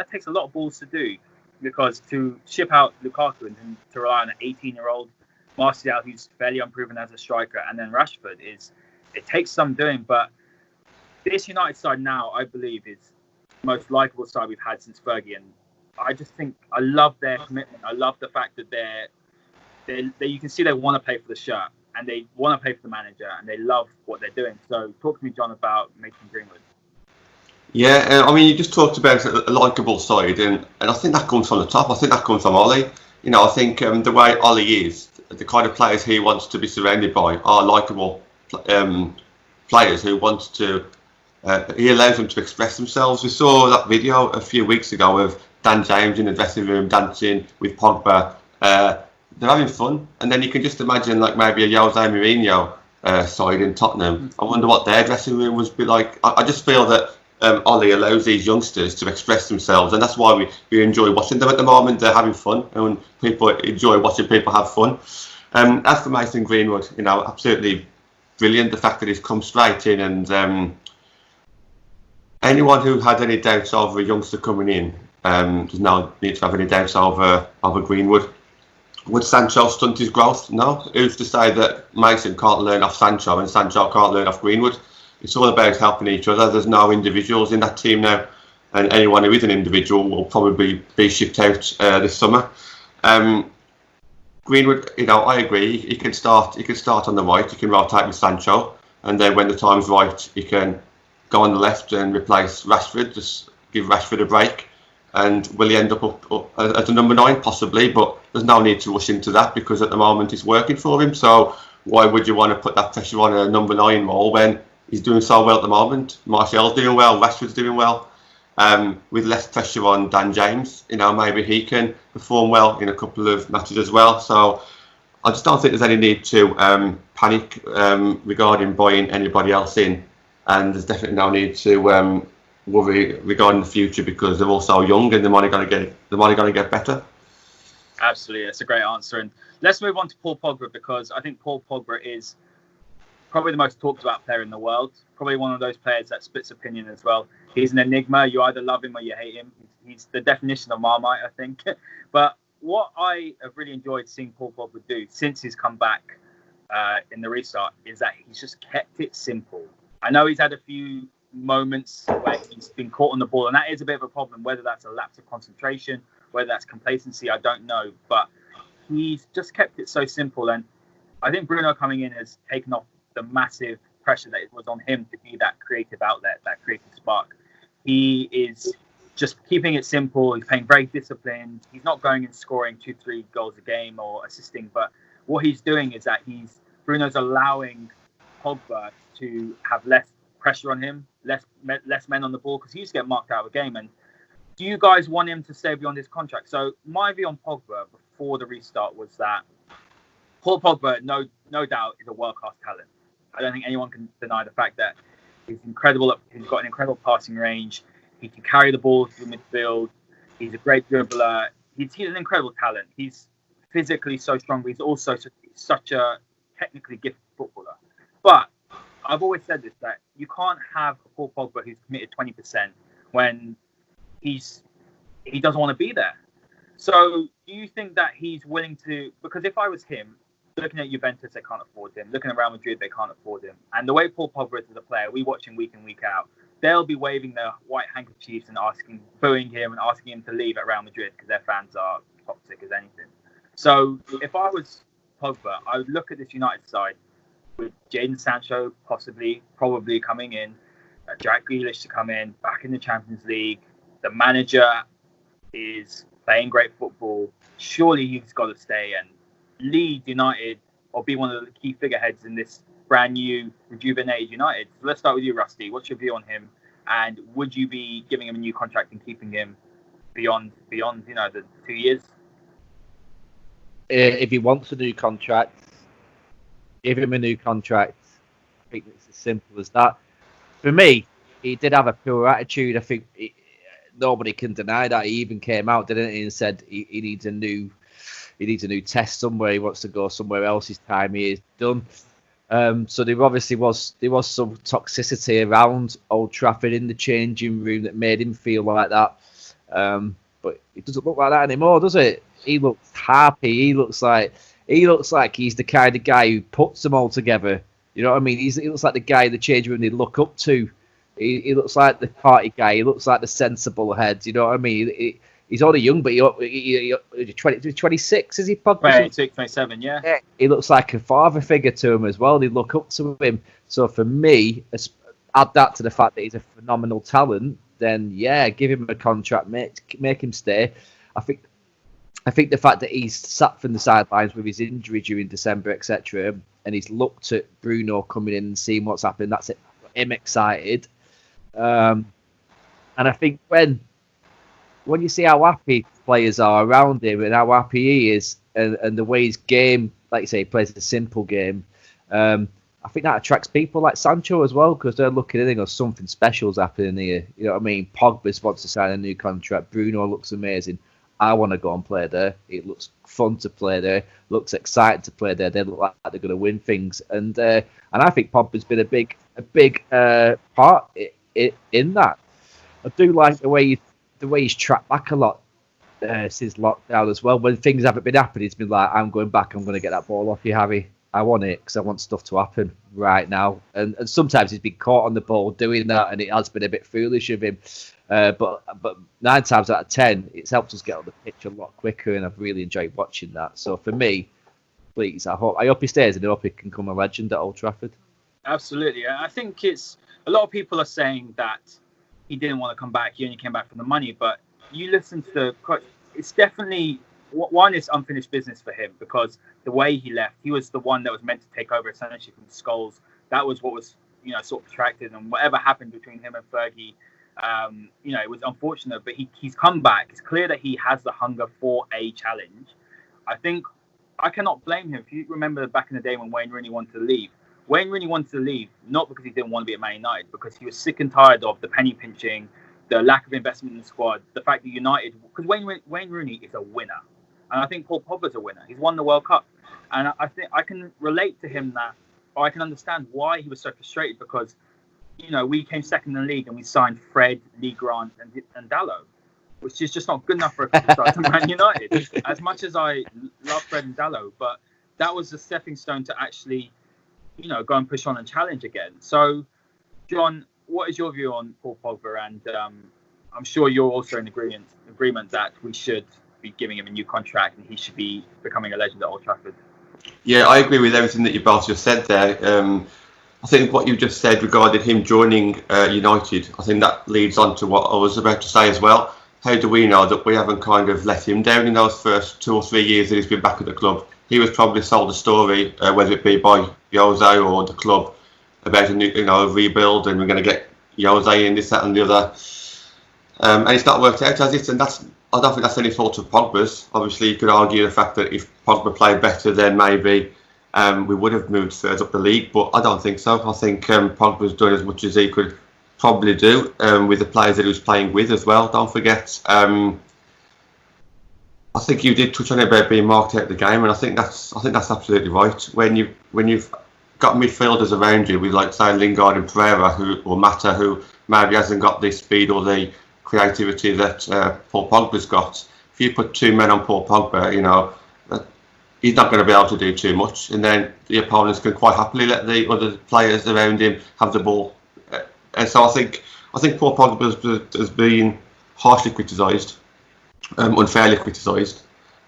takes a lot of balls to do, because to ship out Lukaku and to rely on an 18-year-old Martial who's fairly unproven as a striker, and then Rashford, it takes some doing. But this United side now, I believe, is the most likeable side we've had since Fergie, and I just think I love their commitment. I love the fact that they you can see they want to play for the shirt, and they want to play for the manager, and they love what they're doing. So talk to me, John, about Mason Greenwood. Yeah, I mean, you just talked about a likeable side, and I think that comes from the top. I think that comes from Ollie. I think the way Ollie is, the kind of players he wants to be surrounded by are likeable players who wants to. He allows them to express themselves. We saw that video a few weeks ago of Dan James in the dressing room dancing with Pogba. They're having fun, and then you can just imagine maybe a Jose Mourinho side in Tottenham. I wonder what their dressing room would be like. I just feel that Ollie allows these youngsters to express themselves, and that's why we enjoy watching them at the moment. They're having fun, and people enjoy watching people have fun. As for Mason Greenwood, absolutely brilliant. The fact that he's come straight in, and anyone who had any doubts over a youngster coming in does no need to have any doubts over Greenwood. Would Sancho stunt his growth? No. Who's to say that Mason can't learn off Sancho and Sancho can't learn off Greenwood? It's all about helping each other. There's no individuals in that team now, and anyone who is an individual will probably be shipped out this summer. Greenwood, I agree. He can start on the right. He can rotate with Sancho, and then when the time's right, he can go on the left and replace Rashford. Just give Rashford a break. And will he end up as a number 9? Possibly, but there's no need to rush into that because at the moment it's working for him. So why would you want to put that pressure on a number 9 role when he's doing so well at the moment? Martial's doing well, Rashford's doing well. With less pressure on Dan James, maybe he can perform well in a couple of matches as well. So I just don't think there's any need to panic regarding buying anybody else in, and there's definitely no need to worry regarding the future because they're all so young and they're only going to get better. Absolutely, that's a great answer. And let's move on to Paul Pogba, because I think Paul Pogba is probably the most talked about player in the world. Probably one of those players that splits opinion as well. He's an enigma. You either love him or you hate him. He's the definition of Marmite, I think. But what I have really enjoyed seeing Paul Pogba do since he's come back in the restart is that he's just kept it simple. I know he's had a few moments where he's been caught on the ball, and that is a bit of a problem. Whether that's a lapse of concentration, whether that's complacency, I don't know. But he's just kept it so simple, and I think Bruno coming in has taken off the massive pressure that it was on him to be that creative outlet, that creative spark. He is just keeping it simple. He's playing very disciplined. He's not going and scoring 2-3 goals a game or assisting, but what he's doing is that Bruno's allowing Pogba to have less pressure on him, less men on the ball, because he used to get marked out of a game. And do you guys want him to stay beyond his contract? So my view on Pogba before the restart was that Paul Pogba, no doubt, is a world-class talent. I don't think anyone can deny the fact that he's incredible. He's got an incredible passing range. He can carry the ball through midfield. He's a great dribbler. He's an incredible talent. He's physically so strong, but he's also such a technically gifted footballer. But I've always said this, that you can't have a Paul Pogba who's committed 20% when he doesn't want to be there. So do you think that he's willing to? Because if I was him, looking at Juventus, they can't afford him. Looking at Real Madrid, they can't afford him. And the way Paul Pogba is as a player, we watch him week in, week out. They'll be waving their white handkerchiefs and booing him and asking him to leave at Real Madrid because their fans are toxic as anything. So if I was Pogba, I would look at this United side with Jadon Sancho probably coming in, Jack Grealish to come in, back in the Champions League. The manager is playing great football. Surely he's got to stay and lead United or be one of the key figureheads in this brand new, rejuvenated United. So let's start with you, Rusty. What's your view on him? And would you be giving him a new contract and keeping him beyond the 2 years? If he wants a new contract, give him a new contract. I think it's as simple as that. For me, he did have a poor attitude. I think nobody can deny that. He even came out, didn't he, and said he needs a new test somewhere. He wants to go somewhere else. His time here is done. So there obviously was some toxicity around Old Trafford in the changing room that made him feel like that. But it doesn't look like that anymore, does it? He looks happy. He looks like he's the kind of guy who puts them all together. You know what I mean? He looks like the guy in the changing room they look up to. He looks like the party guy. He looks like the sensible head. You know what I mean? He's only young, but he's 26, is he? 26, 27, yeah. He looks like a father figure to him as well. They look up to him. So for me, add that to the fact that he's a phenomenal talent, then yeah, give him a contract, make him stay. I think the fact that he's sat from the sidelines with his injury during December, etc., and he's looked at Bruno coming in and seeing what's happening, that's it. Him excited. And I think when you see how happy players are around him and how happy he is and the way his game, like you say, he plays a simple game, I think that attracts people like Sancho as well, because they're looking at it and go, something special's happening here. You know what I mean? Pogba wants to sign a new contract. Bruno looks amazing. I want to go and play there. It looks fun to play there. Looks exciting to play there. They look like they're going to win things, and I think Pogba's been a big part in that. I do like the way he's tracked back a lot since lockdown as well. When things haven't been happening, he's been like, "I'm going back. I'm going to get that ball off you, Harry. I want it because I want stuff to happen right now." And sometimes he's been caught on the ball doing that, and it has been a bit foolish of him. But 9 times out of 10, it's helped us get on the pitch a lot quicker, and I've really enjoyed watching that. So for me, please, I hope he stays, and I hope he can become a legend at Old Trafford. Absolutely, I think it's a lot of people are saying that he didn't want to come back. He only came back for the money, but you listen to the quote. It's definitely one is unfinished business for him, because the way he left, he was the one that was meant to take over essentially from Scholes. That was what was sort of protracted, and whatever happened between him and Fergie. It was unfortunate, but he's come back. It's clear that he has the hunger for a challenge. I think I cannot blame him. If you remember back in the day when Wayne Rooney wanted to leave, Wayne Rooney wanted to leave not because he didn't want to be at Man United, because he was sick and tired of the penny pinching, the lack of investment in the squad, the fact that United, because Wayne Rooney is a winner, and I think Paul Pogba's a winner. He's won the World Cup, and I think I can relate to him that, or I can understand why he was so frustrated, because we came second in the league and we signed Fred, Lee Grant, and Dalot, which is just not good enough for a superstar to Man United. As much as I love Fred and Dalot, but that was a stepping stone to actually, go and push on and challenge again. So, John, what is your view on Paul Pogba? And I'm sure you're also in agreement that we should be giving him a new contract and he should be becoming a legend at Old Trafford. Yeah, I agree with everything that you both just said there. I think what you just said regarding him joining United, I think that leads on to what I was about to say as well. How do we know that we haven't kind of let him down in those first 2 or 3 years that he's been back at the club? He was probably sold a story, whether it be by Jose or the club, about a new, a rebuild, and we're going to get Jose in, this, that, and the other. And it's not worked out, has it? And I don't think that's any fault of Pogba's. Obviously, you could argue the fact that if Pogba played better, then maybe we would have moved third up the league, but I don't think so. I think Pogba's done as much as he could probably do with the players that he was playing with as well. Don't forget, I think you did touch on it about being marked out of the game, and I think that's absolutely right. When you've got midfielders around you with, like, say, Lingard and Pereira or Mata, who maybe hasn't got the speed or the creativity that Paul Pogba's got. If you put 2 men on Paul Pogba, he's not going to be able to do too much, and then the opponents can quite happily let the other players around him have the ball. And so I think Paul Pogba has been harshly criticised, unfairly criticised.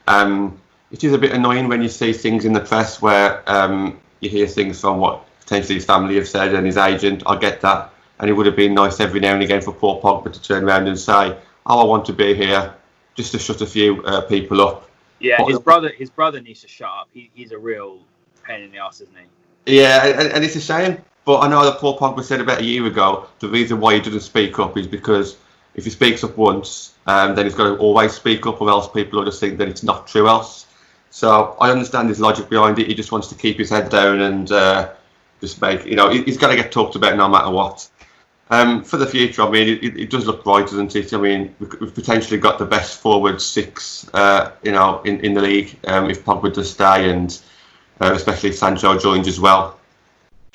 It is a bit annoying when you see things in the press where you hear things from what potentially his family have said and his agent. I get that, and it would have been nice every now and again for Paul Pogba to turn around and say, "Oh, I want to be here," just to shut a few people up. Yeah, his brother needs to shut up. He's a real pain in the arse, isn't he? Yeah, and it's a shame. But I know that Paul Pogba said about a year ago the reason why he doesn't speak up is because if he speaks up once, then he's got to always speak up, or else people will just think that it's not true else. So I understand his logic behind it. He just wants to keep his head down and just make, he's got to get talked about no matter what. For the future, I mean, it does look bright, doesn't it? I mean, we've potentially got the best forward six, in the league if Pogba does stay, and especially if Sancho joins as well.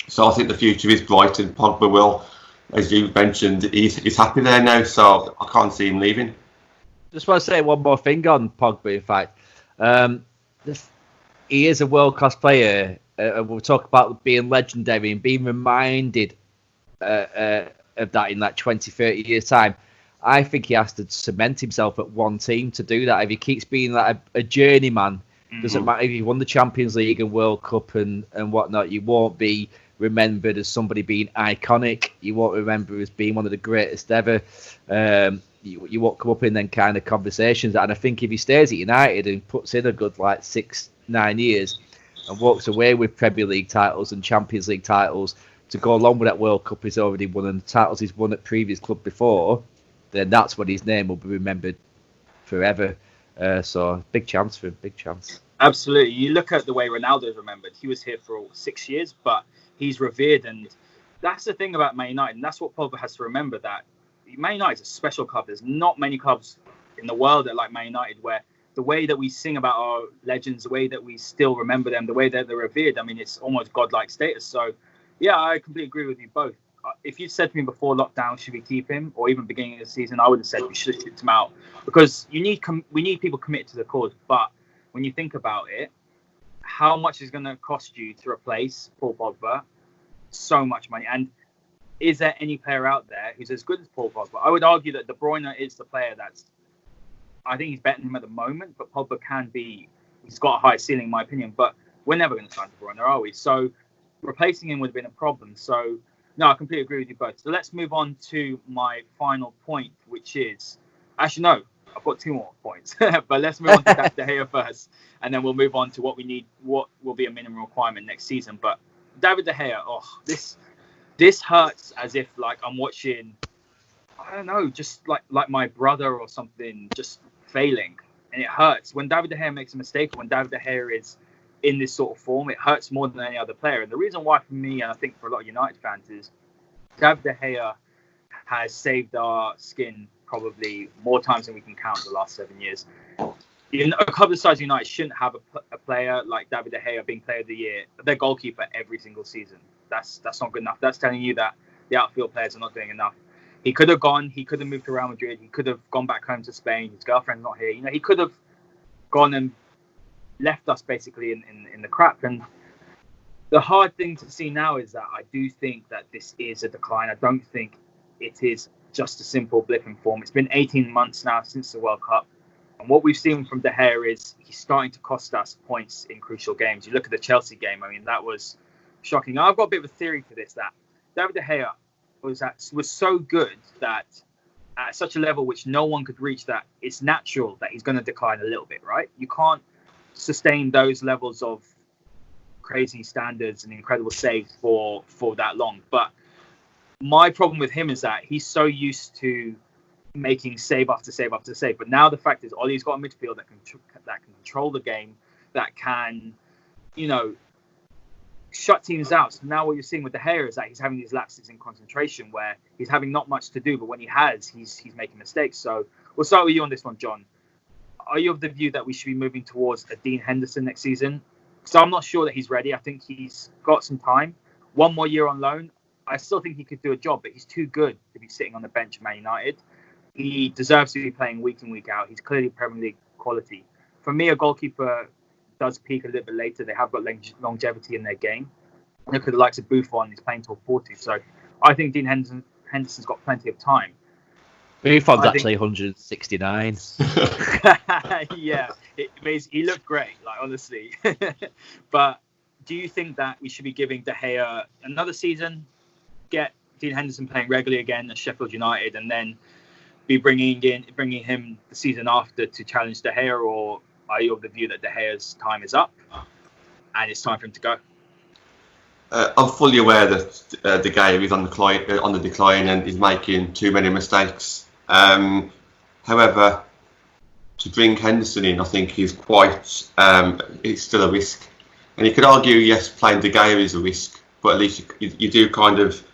So I think the future is bright, and Pogba will, as you mentioned, he's happy there now, so I can't see him leaving. Just want to say one more thing on Pogba, in fact. He is a world-class player. We'll talk about being legendary and being reminded of that in like 20, 30 years' time. I think he has to cement himself at one team to do that. If he keeps being like a journeyman, doesn't matter if you won the Champions League and World Cup and whatnot, you won't be remembered as somebody being iconic. You won't remember as being one of the greatest ever. You won't come up in them kind of conversations. And I think if he stays at United and puts in a good 6-9 years and walks away with Premier League titles and Champions League titles to go along with that World Cup he's already won and the titles he's won at previous club before, then that's when his name will be remembered forever. So big chance for him, big chance. Absolutely. You look at the way Ronaldo is remembered. He was here for 6 years, but he's revered, and that's the thing about Man United, and that's what Pogba has to remember, that Man United is a special club. There's not many clubs in the world that like Man United, where the way that we sing about our legends, the way that we still remember them, the way that they're revered, I mean, it's almost godlike status. So, yeah, I completely agree with you both. If you said to me before lockdown, should we keep him, or even beginning of the season, I would have said we should have kicked him out, because we need people committed to the cause. But when you think about it, how much is going to cost you to replace Paul Pogba? So much money. And is there any player out there who's as good as Paul Pogba? I would argue that De Bruyne is the player I think he's better than him at the moment, but Pogba he's got a high ceiling in my opinion, but we're never going to sign De Bruyne, are we? So replacing him would have been a problem. So no, I completely agree with you both. So let's move on to my final point, which is, actually no, I've got 2 more points, but let's move on to David De Gea first, and then we'll move on to what we need, what will be a minimum requirement next season. But David De Gea, this hurts as if like I'm watching, I don't know, just like my brother or something just failing, and it hurts when David De Gea makes a mistake. When David De Gea is in this sort of form, it hurts more than any other player. And the reason why for me, and I think for a lot of United fans, is David De Gea has saved our skin probably more times than we can count the last 7 years. A club the size of United shouldn't have a player like David De Gea being player of the year, their goalkeeper every single season. That's not good enough. That's telling you that the outfield players are not doing enough. He could have moved to Real Madrid. He could have gone back home to Spain. His girlfriend's not here. He could have gone and left us basically in the crap. And the hard thing to see now is that I do think that this is a decline. I don't think it is just a simple blip in form. It's been 18 months now since the World Cup. And what we've seen from De Gea is he's starting to cost us points in crucial games. You look at the Chelsea game. I mean, that was shocking. I've got a bit of a theory for this, that David De Gea was so good that at such a level which no one could reach, that it's natural that he's going to decline a little bit, right? You can't sustain those levels of crazy standards and incredible saves for that long. But my problem with him is that he's so used to making save after save after save. But now the fact is, Ollie's got a midfield that can control the game, that can, shut teams out. So now what you're seeing with De Gea is that he's having these lapses in concentration where he's having not much to do, but when he has, he's making mistakes. So we'll start with you on this one, John. Are you of the view that we should be moving towards a Dean Henderson next season? So I'm not sure that he's ready. I think he's got some time. 1 more year on loan. I still think he could do a job, but he's too good to be sitting on the bench at Man United. He deserves to be playing week in, week out. He's clearly Premier League quality. For me, a goalkeeper does peak a little bit later, they have got longevity in their game. Look at the likes of Buffon, he's playing till 40. So I think Dean Henderson's got plenty of time. Buffon's actually 169. Yeah, he looked great, like honestly. But do you think that we should be giving De Gea another season, get Dean Henderson playing regularly again at Sheffield United, and then be bringing him the season after to challenge De Gea, or are you of the view that De Gea's time is up and it's time for him to go? I'm fully aware that De Gea is on the decline and is making too many mistakes. However, to bring Henderson in, I think he's it's still a risk. And you could argue, yes, playing De Gea is a risk, but at least you do kind of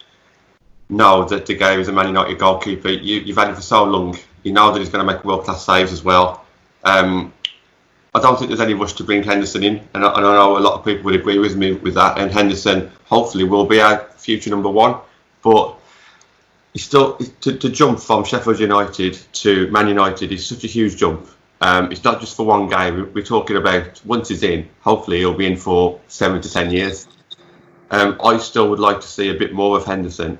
know that De Gea is a Man United goalkeeper. You've had him for so long. You know that he's going to make world-class saves as well. I don't think there's any rush to bring Henderson in, and I know a lot of people would agree with me with that. And Henderson hopefully will be our future number one, but it's still to jump from Sheffield United to Man United is such a huge jump. It's not just for one game. We're talking about once he's in, hopefully he'll be in for 7 to 10 years. I still would like to see a bit more of Henderson,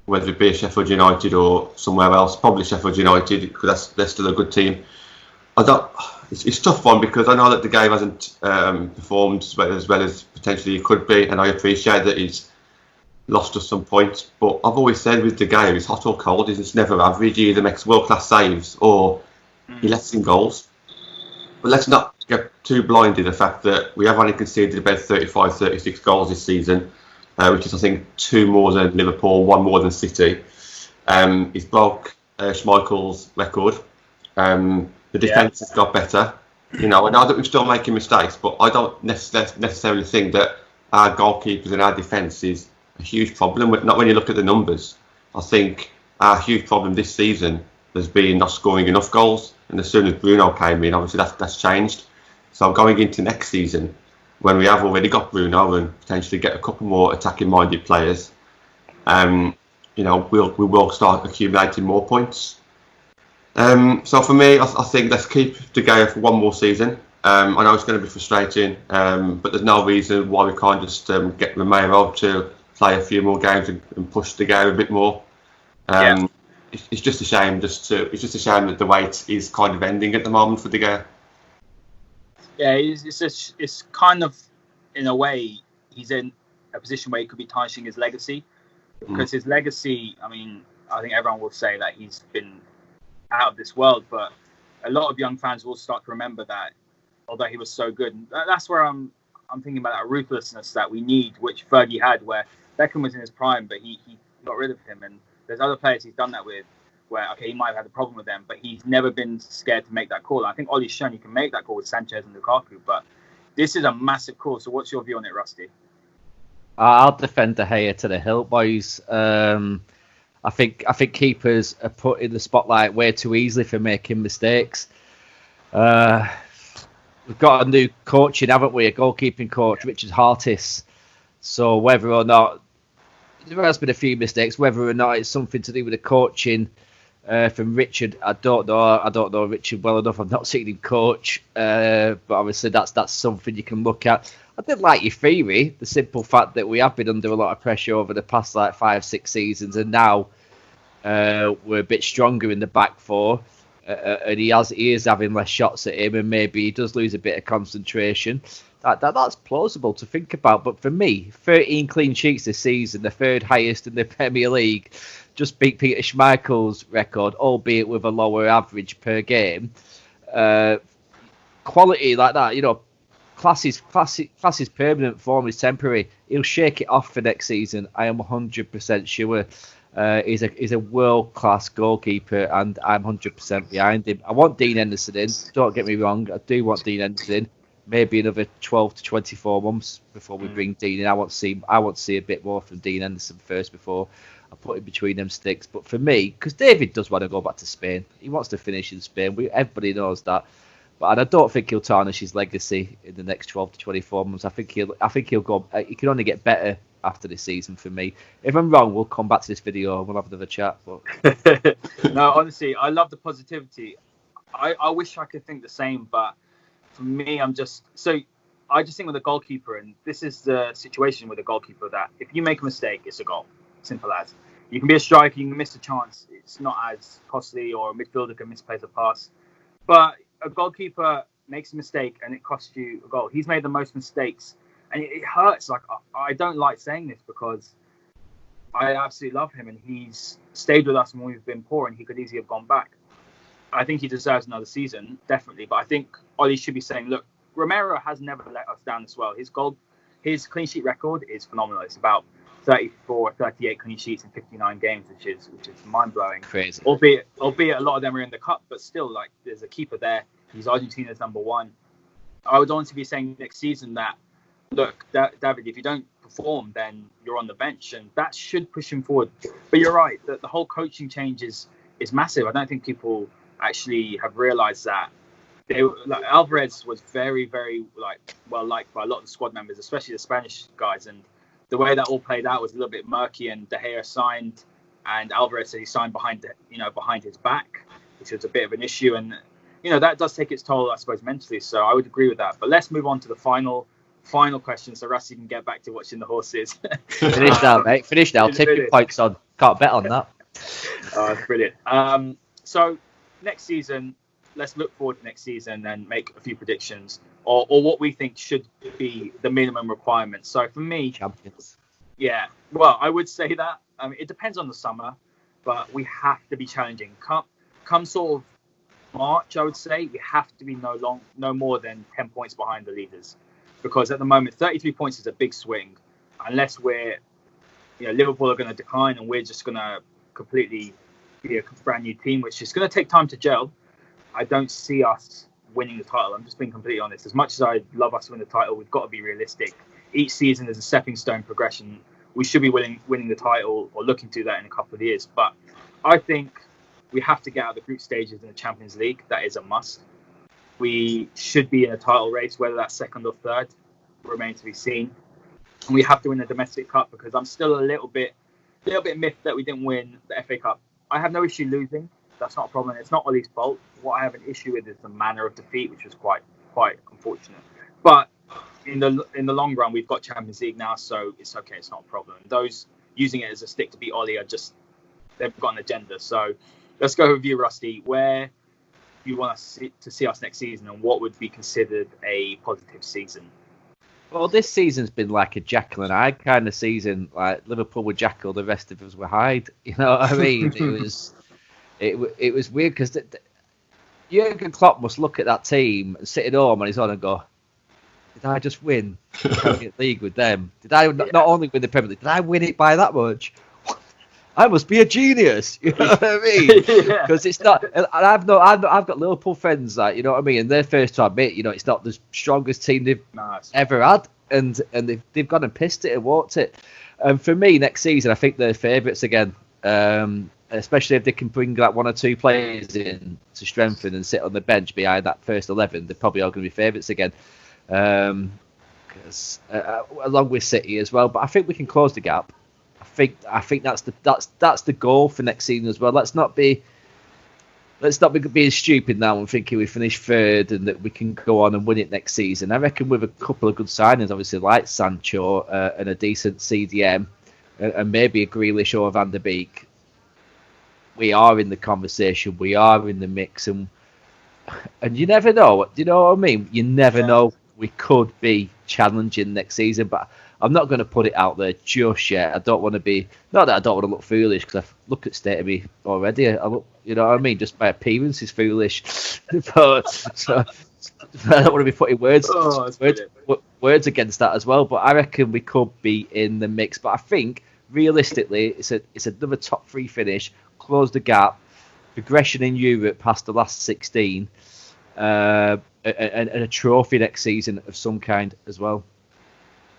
whether it be Sheffield United or somewhere else. Probably Sheffield United, because they're still a good team. It's a tough one because I know that the game hasn't performed as well as potentially he could be, and I appreciate that he's lost at some point. But I've always said with De Gea, he's hot or cold. He's never average. He either makes world-class saves or he lets in goals. But let's not get too blinded to the fact that we have only conceded about 35, 36 goals this season, which is, I think, 2 more than Liverpool, 1 more than City. He's broke Schmeichel's record. The defence has got better. I know that we're still making mistakes, but I don't necessarily think that our goalkeepers and our defence is a huge problem. Not when you look at the numbers. I think our huge problem this season has been not scoring enough goals. And as soon as Bruno came in, obviously that's changed. So going into next season, when we have already got Bruno and potentially get a couple more attacking-minded players, we will start accumulating more points. So for me, I think let's keep De Gea for one more season. I know it's going to be frustrating, but there's no reason why we can't just get Romero to play a few more games and push De Gea a bit more. It's just a shame. It's just a shame that the wait is kind of ending at the moment for De Gea. Yeah, it's kind of, in a way, he's in a position where he could be tarnishing his legacy, because his legacy, I mean, I think everyone will say that he's been out of this world, but a lot of young fans will start to remember that, although he was so good. And that's where I'm thinking about that ruthlessness that we need, which Fergie had, where Beckham was in his prime, but he got rid of him. And there's other players he's done that with, where, okay, he might have had a problem with them, but he's never been scared to make that call. I think Ollie's shown you can make that call with Sanchez and Lukaku, but this is a massive call. So what's your view on it, Rusty? I'll defend De Gea to the hilt, boys. I think keepers are put in the spotlight way too easily for making mistakes. We've got a new coaching, haven't we? A goalkeeping coach, Richard Hartis. So whether or not there has been a few mistakes, whether or not it's something to do with the coaching from Richard, I don't know. I don't know Richard well enough. I've not seen him coach, but obviously that's something you can look at. I did like your theory, the simple fact that we have been under a lot of pressure over the past 5-6 seasons, and now we're a bit stronger in the back four, and he is having less shots at him, and maybe he does lose a bit of concentration. That's plausible to think about. But for me, 13 clean sheets this season, the third highest in the Premier League, just beat Peter Schmeichel's record, albeit with a lower average per game. Quality like that, class is permanent, form is temporary. He'll shake it off for next season. I am 100% sure. He's a world-class goalkeeper, and I'm 100% behind him. I want Dean Henderson in. Don't get me wrong. I do want Dean Henderson in. Maybe another 12 to 24 months before we bring Dean in. I want to see a bit more from Dean Henderson first before I put him between them sticks. But for me, because David does want to go back to Spain. He wants to finish in Spain. Everybody knows that. But I don't think he'll tarnish his legacy in the next 12 to 24 months. I think he'll go. He can only get better after this season for me. If I'm wrong, we'll come back to this video and we'll have another chat. But no, honestly, I love the positivity. I wish I could think the same, but for me, I just think with a goalkeeper, and this is the situation with a goalkeeper, that if you make a mistake, it's a goal. Simple as. You can be a striker, you can miss a chance. It's not as costly, or a midfielder can misplace a pass. But a goalkeeper makes a mistake and it costs you a goal. He's made the most mistakes, and it hurts. Like, I don't like saying this because I absolutely love him, and he's stayed with us when we've been poor, and he could easily have gone back. I think he deserves another season, definitely. But I think Ollie should be saying, look, Romero has never let us down as well. His clean sheet record is phenomenal. It's about 34, 38 clean sheets in 59 games, which is mind blowing. Crazy. Albeit a lot of them are in the cup, but still, like, there's a keeper there. He's Argentina's number one. I would honestly be saying next season that, look, David, if you don't perform, then you're on the bench, and that should push him forward. But you're right, that the whole coaching change is massive. I don't think people actually have realised that. Alvarez was very, very well liked by a lot of the squad members, especially the Spanish guys, and the way that all played out was a little bit murky. And De Gea signed, and Alvarez said he signed behind his back, which was a bit of an issue, and that does take its toll, I suppose, mentally. So I would agree with that. But let's move on to the final question, so Rusty can get back to watching the horses. Finish now, mate. Finish now. Take your points on. Can't bet on that. That's brilliant. So next season, let's look forward to next season and make a few predictions, or what we think should be the minimum requirements. So for me, champions. Yeah, well, I would say that. I mean, it depends on the summer, but we have to be challenging. Come sort of March, I would say, we have to be no more than 10 points behind the leaders, because at the moment 33 points is a big swing. Unless Liverpool are going to decline and we're just going to completely be a brand new team, which is going to take time to gel. I don't see us winning the title. I'm just being completely honest. As much as I love us to win the title, we've got to be realistic. Each season is a stepping stone progression. We should be winning the title, or looking to that in a couple of years. But I think we have to get out of the group stages in the Champions League. That is a must. We should be in a title race, whether that's second or third, remains to be seen. And we have to win the domestic cup, because I'm still a little bit miffed that we didn't win the FA Cup. I have no issue losing. That's not a problem. It's not Ollie's fault. What I have an issue with is the manner of defeat, which was quite unfortunate. But in the long run, we've got Champions League now, so it's okay. It's not a problem. Those using it as a stick to beat Ollie they've got an agenda. So let's go with you, Rusty. Where you want us to see us next season, and what would be considered a positive season? Well, this season's been like a Jekyll and Hyde kind of season. Like, Liverpool were Jekyll, the rest of us were Hyde. You know what I mean? It was weird, because Jurgen Klopp must look at that team and sit at home on his own and go, did I just win the Premier League with them? Did I not only win the Premier League, did I win it by that much? I must be a genius, you know what I mean? Because it's not. And I've got Liverpool friends, like, you know what I mean, and they're first to admit, it's not the strongest team they've ever had, and they've gone and pissed it and walked it. And for me, next season, I think they're favourites again, especially if they can bring like one or two players in to strengthen and sit on the bench behind that first 11. They're probably all going to be favourites again, because along with City as well. But I think we can close the gap. I think that's the goal for next season as well. Let's not be being stupid now and thinking we finish third and that we can go on and win it next season. I reckon with a couple of good signings, obviously like Sancho and a decent CDM and maybe a Grealish or a Van der Beek, we are in the conversation. We are in the mix, and you never know. Do you know what I mean? You never know. We could be challenging next season, but I'm not going to put it out there just yet. I don't want to be, not that I don't want to look foolish, because I look at state of me already. I look, you know what I mean? Just my appearance is foolish. But, so, I don't want to be putting words against that as well. But I reckon we could be in the mix. But I think realistically, it's another top 3 finish, close the gap, progression in Europe past the last 16, and a trophy next season of some kind as well.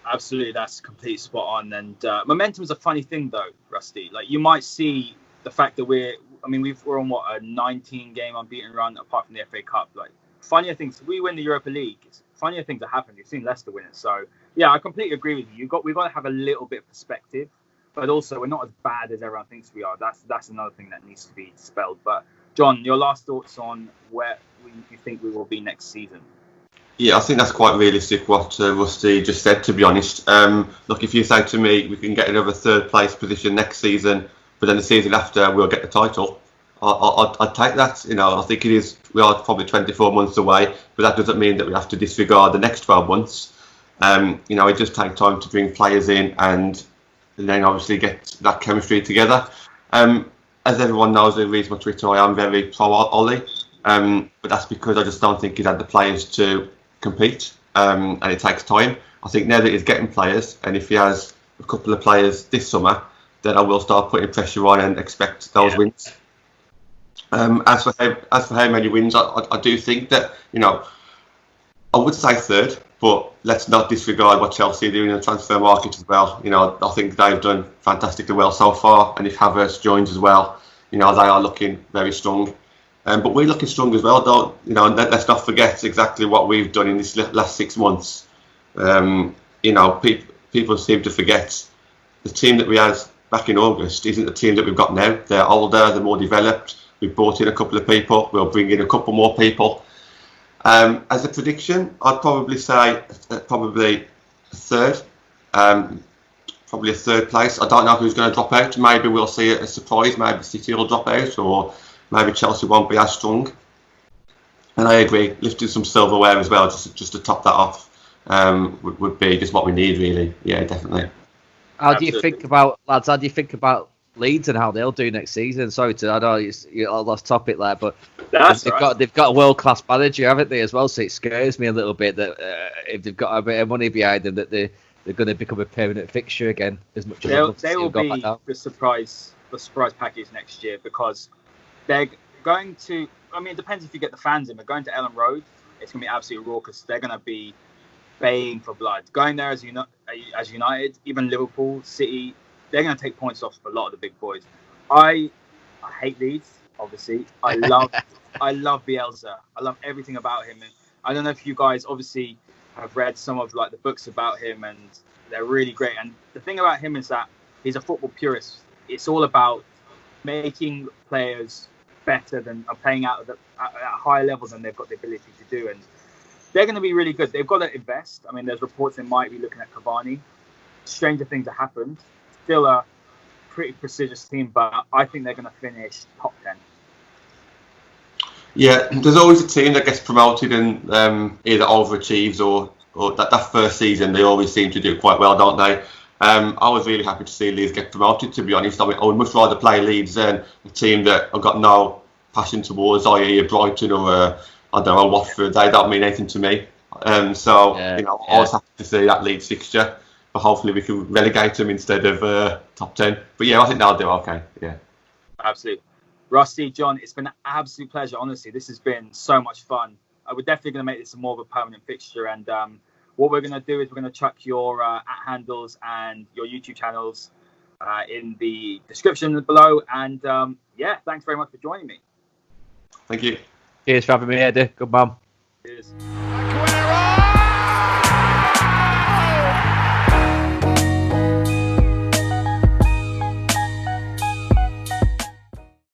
Absolutely, that's complete spot on. And momentum is a funny thing, though, Rusty. Like, you might see the fact that we're on a 19-game unbeaten run, apart from the FA Cup. Like, funnier things. We win the Europa League. Funnier things that happen. You've seen Leicester win it. So yeah, I completely agree with you. We've got to have a little bit of perspective, but also we're not as bad as everyone thinks we are. That's another thing that needs to be dispelled. But John, your last thoughts on where you think we will be next season? Yeah, I think that's quite realistic what Rusty just said, to be honest. Look, if you say to me we can get another third place position next season, but then the season after we'll get the title, I'd take that. You know, I think it is. We are probably 24 months away, but that doesn't mean that we have to disregard the next 12 months. You know, it does take time to bring players in and then obviously get that chemistry together. As everyone knows who reads my Twitter, I am very pro Ollie, but that's because I just don't think he's had the players to compete, and it takes time. I think now that he's getting players, and if he has a couple of players this summer, then I will start putting pressure on and expect those wins. As for how many wins, I do think that, you know, I would say third, but let's not disregard what Chelsea are doing in the transfer market as well. You know, I think they've done fantastically well so far, and if Havertz joins as well, you know, they are looking very strong. But we're looking strong as well, don't you know? Let's not forget exactly what we've done in this last 6 months. You know, people seem to forget the team that we had back in August isn't the team that we've got now. They're older, they're more developed. We've brought in a couple of people. We'll bring in a couple more people. As a prediction, I'd probably say probably a third. Probably a third place. I don't know who's going to drop out. Maybe we'll see a surprise. Maybe City will drop out, or maybe Chelsea won't be as strong. And I agree, lifting some silverware as well, just to top that off, would be just what we need, really. Yeah, definitely. How do you think about, lads? How do you think about Leeds and how they'll do next season? Sorry to, I know you're lost topic there, but they've got a world class manager, haven't they, as well? So it scares me a little bit that if they've got a bit of money behind them, that they're going to become a permanent fixture again. As much as they will be the surprise package next year, because they're going to. I mean, it depends if you get the fans in. But going to Ellen Road, it's going to be absolutely raucous. They're going to be baying for blood. Going there as United, even Liverpool, City, they're going to take points off a lot of the big boys. I hate Leeds, obviously. I love Bielsa. I love everything about him. And I don't know if you guys obviously have read some of like the books about him, and they're really great. And the thing about him is that he's a football purist. It's all about making players better than playing out at a higher level than they've got the ability to do. And they're going to be really good. They've got to invest. I mean, there's reports they might be looking at Cavani. Stranger things have happened. Still a pretty prestigious team, but I think they're going to finish top 10. Yeah, there's always a team that gets promoted and either overachieves or that first season they always seem to do quite well, don't they? I was really happy to see Leeds get promoted, to be honest. I mean, I would much rather play Leeds than a team that I've got no passion towards, i.e. Brighton or I don't know, Watford. They don't mean anything to me. I was happy to see that Leeds fixture, but hopefully we can relegate them instead of top 10. But yeah, I think they'll do okay. Yeah, absolutely. Rusty, John, it's been an absolute pleasure. Honestly, this has been so much fun. We're definitely going to make this more of a permanent fixture, and what we're going to do is we're going to chuck your @ handles and your YouTube channels in the description below. And thanks very much for joining me. Thank you. Cheers for having me, Eddie. Good man. Cheers.